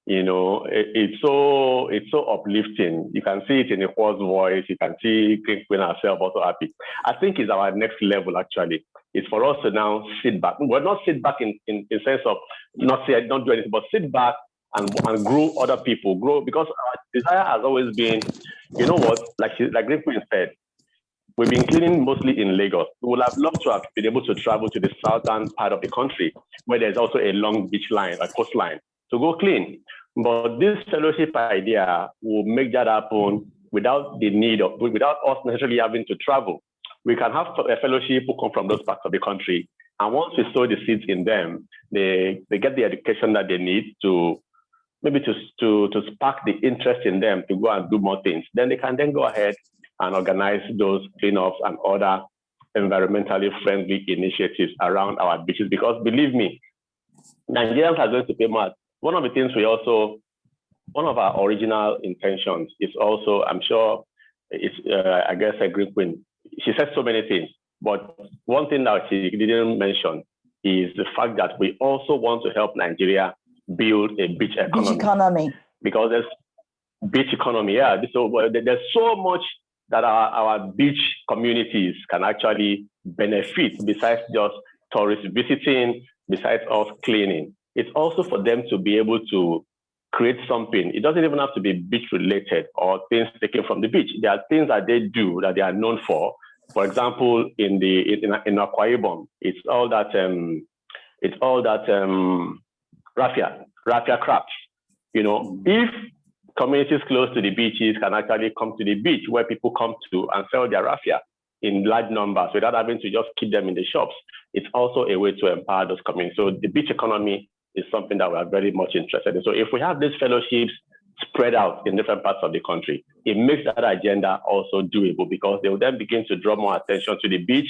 it's so uplifting. You can see it in the horse voice. You can see Queen herself also happy. I think it's our next level, actually. It's for us to now sit back. Well, not sit back in the sense of not do anything, but sit back and grow other people, grow, because our desire has always been, like Great Queen said, we've been cleaning mostly in Lagos. We would have loved to have been able to travel to the southern part of the country, where there's also a long beach line, a coastline, to go clean. But this fellowship idea will make that happen without us necessarily having to travel. We can have a fellowship who come from those parts of the country. And once we sow the seeds in them, they get the education that they need to spark the interest in them to go and do more things. Then they can then go ahead and organize those cleanups and other environmentally friendly initiatives around our beaches. Because believe me, Nigerians are going to pay more. One of the things one of our original intentions is also, I'm sure it's, I guess, a Greek Queen. She said so many things, but one thing that she didn't mention is the fact that we also want to help Nigeria build a beach economy. Beach economy. Because there's beach economy, yeah. So there's so much that our beach communities can actually benefit besides just tourists visiting, besides us cleaning. It's also for them to be able to create something. It doesn't even have to be beach related or things taken from the beach. There are things that they do that they are known for. For example, in Akwa Ibom, it's all that raffia crafts. If communities close to the beaches can actually come to the beach where people come to and sell their raffia in large numbers without having to just keep them in the shops, it's also a way to empower those communities. So the beach economy is something that we are very much interested in. So if we have these fellowships spread out in different parts of the country, it makes that agenda also doable, because they will then begin to draw more attention to the beach,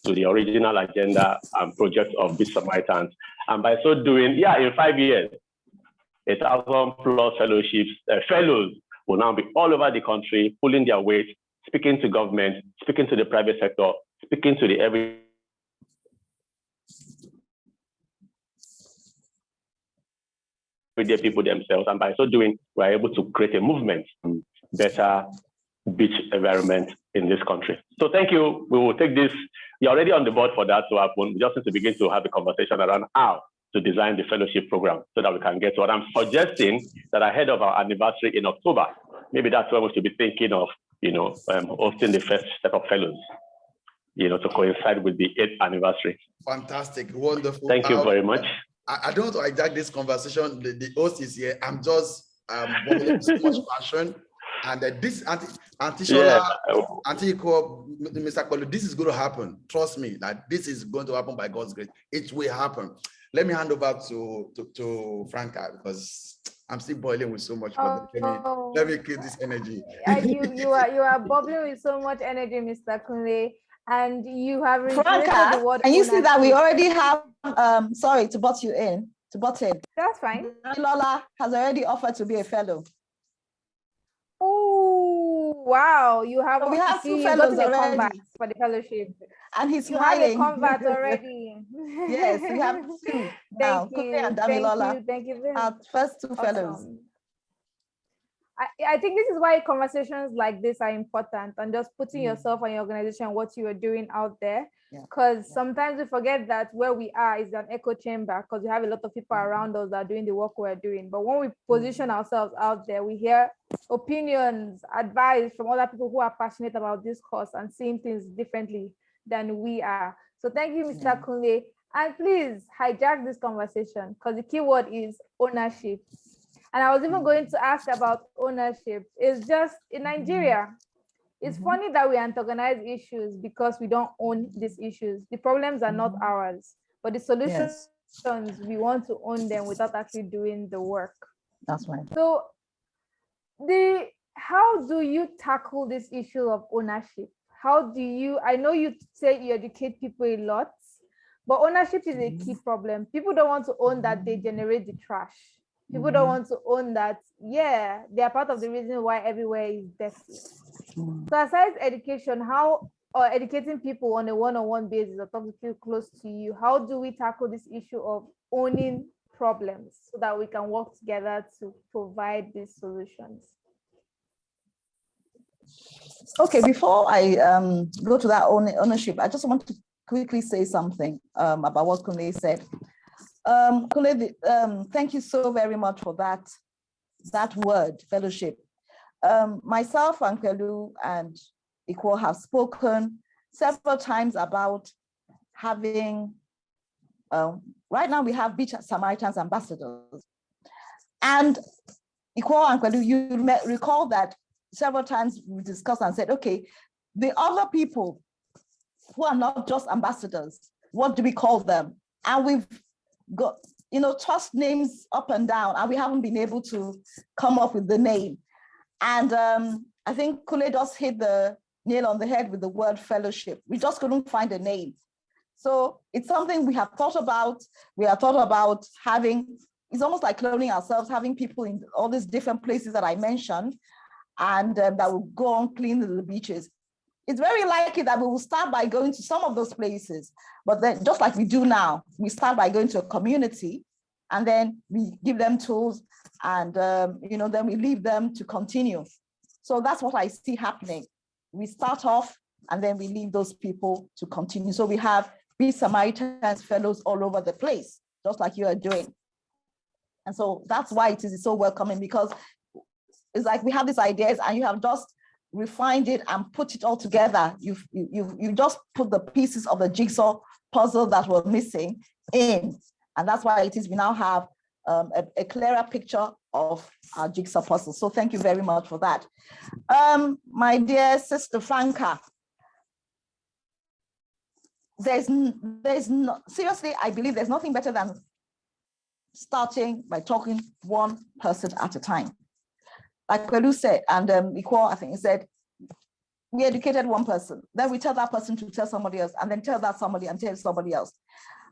to the original agenda and projects of Beach Samaritans. And by so doing, in 5 years, 1,000+ fellowships, fellows will now be all over the country, pulling their weight, speaking to government, speaking to the private sector, speaking to the everyday people themselves. And by so doing, we're able to create a movement, better beach environment in this country. So thank you. We will take this. You're already on the board for that to happen. We just need to begin to have a conversation around how to design the fellowship program so that we can get to what I'm suggesting, that ahead of our anniversary in October, maybe that's when we should be thinking of, hosting the first set of fellows, to coincide with the 8th anniversary. Fantastic, wonderful. Thank you very much. I don't want to hijack this conversation. The host is here. I'm just with so much passion. And this Mr. Kolu, this is going to happen. Trust me, that this is going to happen by God's grace. It will happen. Let me hand over to Franca, because I'm still boiling with so much. But let me keep this energy. You are bubbling with so much energy, Mr. Kunle, and you have Franca, the word. And you see that we already have. Sorry to butt in. That's fine. Lola has already offered to be a fellow. Oh wow! We have 2 fellows already for the fellowship, and he's smiling. You have a convert already. Yes, we have 2 now. Thank you. Our first 2 fellows. I think this is why conversations like this are important, and just putting yourself and your organization, what you are doing out there. Because sometimes we forget that where we are is an echo chamber, because we have a lot of people around us that are doing the work we're doing. But when we position ourselves out there, we hear opinions, advice from other people who are passionate about this cause and seeing things differently than we are. So thank you, Mr. Kunle. And please hijack this conversation, because the key word is ownership. And I was even going to ask about ownership. It's just in Nigeria, it's funny that we antagonize issues because we don't own these issues. The problems are not ours, but the solutions, we want to own them without actually doing the work. That's right. So how do you tackle this issue of ownership? I know you say you educate people a lot, but ownership is a key problem. People don't want to own that they generate the trash. People don't want to own that, they are part of the reason why everywhere is dirty. So aside education, how or educating people on a one-on-one basis or talking to people close to you, how do we tackle this issue of owning problems so that we can work together to provide these solutions? Okay, before I go to that ownership, I just want to quickly say something about what Kunle said. Kunle, thank you so very much for that word, fellowship. Myself and Kwelu and Ikwo have spoken several times about having, right now we have Beach Samaritans ambassadors. And Ikwo and Kwelu, you recall that several times we discussed and said, okay, the other people who are not just ambassadors, what do we call them? And we've got, tossed names up and down, and we haven't been able to come up with the name. And I think Kule just hit the nail on the head with the word fellowship. We just couldn't find a name. So it's something we have thought about. We have thought about having, it's almost like cloning ourselves, having people in all these different places that I mentioned, and that will go on clean the beaches. It's very likely that we will start by going to some of those places, but then just like we do now, we start by going to a community, and then we give them tools, and then we leave them to continue. So that's what I see happening. We start off, and then we leave those people to continue. So we have Beach Samaritans fellows all over the place, just like you are doing. And so that's why it is so welcoming, because it's like we have these ideas and you have just refined it and put it all together. You just put the pieces of the jigsaw puzzle that were missing in. And that's why it is we now have a clearer picture of our jigsaw puzzle. So thank you very much for that. My dear sister Franca, seriously, I believe there's nothing better than starting by talking one person at a time. Like Kwelu said, and Ikwo, I think he said, we educated one person, then we tell that person to tell somebody else, and then tell that somebody and tell somebody else.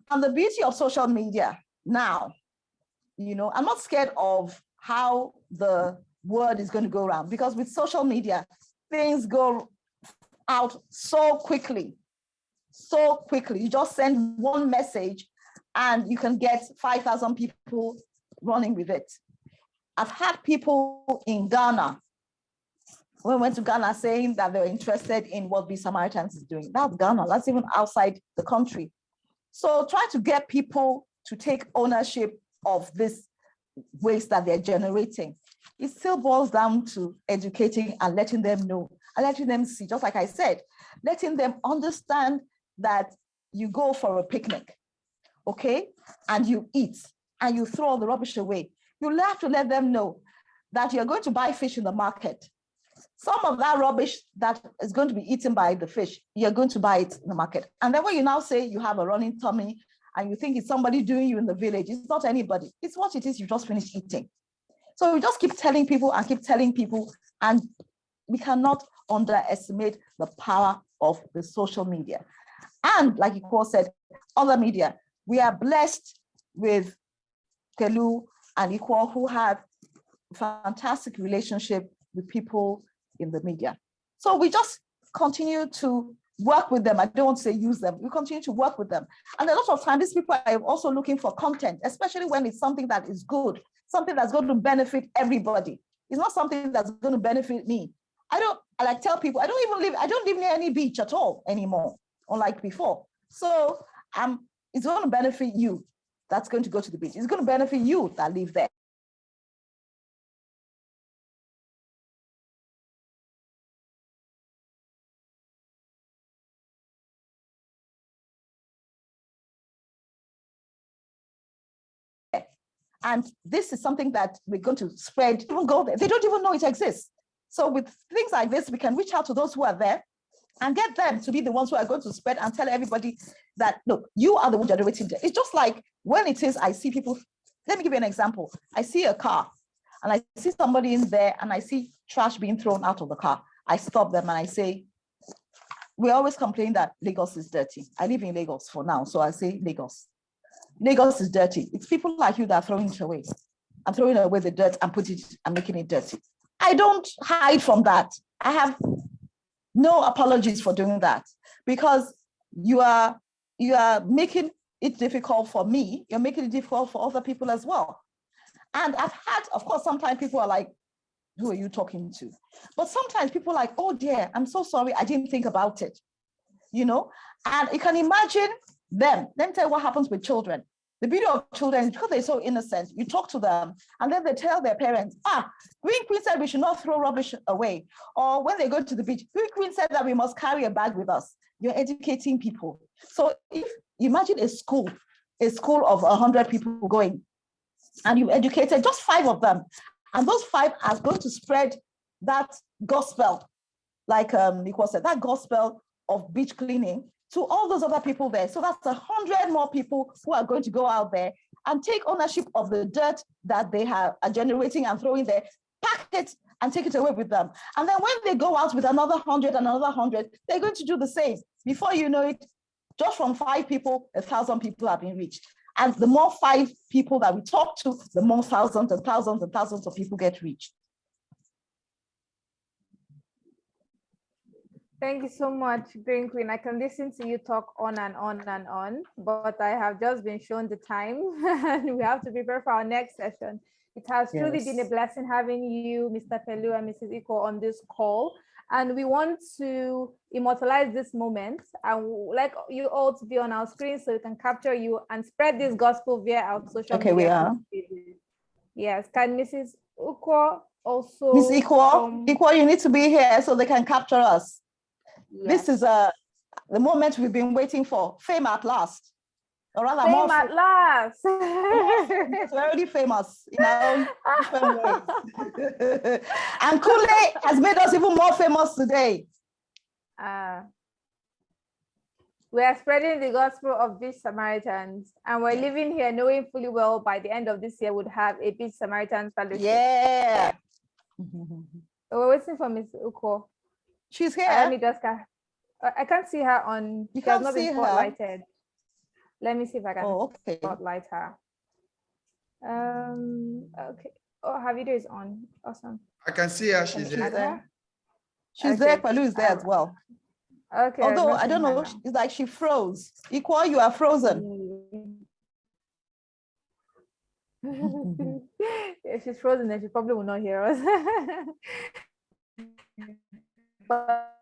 And the beauty of social media now, I'm not scared of how the word is going to go around, because with social media, things go out so quickly. You just send one message and you can get 5,000 people running with it. I've had people in Ghana, when we went to Ghana, saying that they're interested in what Beach Samaritans is doing. That's Ghana, that's even outside the country. So try to get people to take ownership of this waste that they're generating. It still boils down to educating and letting them know, and letting them see, just like I said, letting them understand that you go for a picnic, okay? And you eat and you throw all the rubbish away. You have to let them know that you're going to buy fish in the market. Some of that rubbish that is going to be eaten by the fish, you're going to buy it in the market. And then when you now say you have a running tummy and you think it's somebody doing you in the village, it's not anybody. It's what it is you just finished eating. So we just keep telling people, and we cannot underestimate the power of the social media. And like Ikwo said, other media, we are blessed with Kelu and Ikwo, who have fantastic relationship with people in the media. So we just continue to work with them. I don't want to say use them. We continue to work with them. And a lot of times, these people are also looking for content, especially when it's something that is good, something that's going to benefit everybody. It's not something that's going to benefit me. I tell people, I don't live near any beach at all anymore, unlike before. So it's going to benefit you that's going to go to the beach. It's going to benefit you that live there. And this is something that we're going to spread. People go there, they don't even know it exists. So with things like this, we can reach out to those who are there and get them to be the ones who are going to spread and tell everybody that, look, you are the one generating it. It's just like when it is, I see people, let me give you an example. I see a car and I see somebody in there and I see trash being thrown out of the car. I stop them and I say, we always complain that Lagos is dirty. I live in Lagos for now, so I say Lagos. Lagos is dirty. It's people like you that are throwing it away. I'm throwing away the dirt and making it dirty. I don't hide from that. I have No apologies for doing that, because you are making it difficult for me. You're making it difficult for other people as well. And I've had, of course, sometimes people are like, who are you talking to? But sometimes people are like, oh dear, I'm so sorry, I didn't think about it. You know, and you can imagine them. Let me tell you what happens with children. The beauty of children is because they're so innocent, you talk to them and then they tell their parents, Green Queen said we should not throw rubbish away. Or when they go to the beach, Green Queen said that we must carry a bag with us. You're educating people. So if you imagine a school of 100 people going, and you educated just 5 of them, and those 5 are going to spread that gospel, like Nicole said, that gospel of beach cleaning to all those other people there. So that's 100 more people who are going to go out there and take ownership of the dirt that they are generating and throwing there, pack it and take it away with them. And then when they go out with another 100 and another 100, they're going to do the same. Before you know it, just from 5 people, 1,000 people have been reached. And the more 5 people that we talk to, the more thousands and thousands and thousands of people get reached. Thank you so much, Green Queen. I can listen to you talk on and on and on, but I have just been shown the time and we have to prepare for our next session. It has truly been a blessing having you, Mr. Pelu and Mrs. Iko on this call. And we want to immortalize this moment. I would like you all to be on our screen so we can capture you and spread this gospel via our social media. We are. Yes, can Mrs. Iko also... Miss Iko, you need to be here so they can capture us. Yes. This is the moment we've been waiting for. Fame at last. Or rather, fame at last. We're already famous in our own different ways. And Kule has made us even more famous today. We are spreading the gospel of Beach Samaritans, and we're living here knowing fully well by the end of this year we'd have a Beach Samaritans fellowship. Yeah. We're waiting for Miss Uko. She's here. Let me just I can't see her on. You she has can't not see been spotlighted. Let me see if I can spotlight her. Okay. Oh, her video is on. Awesome. I can see her. She's there. She's there. Palu is there as well. Okay. Although I don't know, it's like she froze. Equal, you are frozen. If she's frozen, then she probably will not hear us. But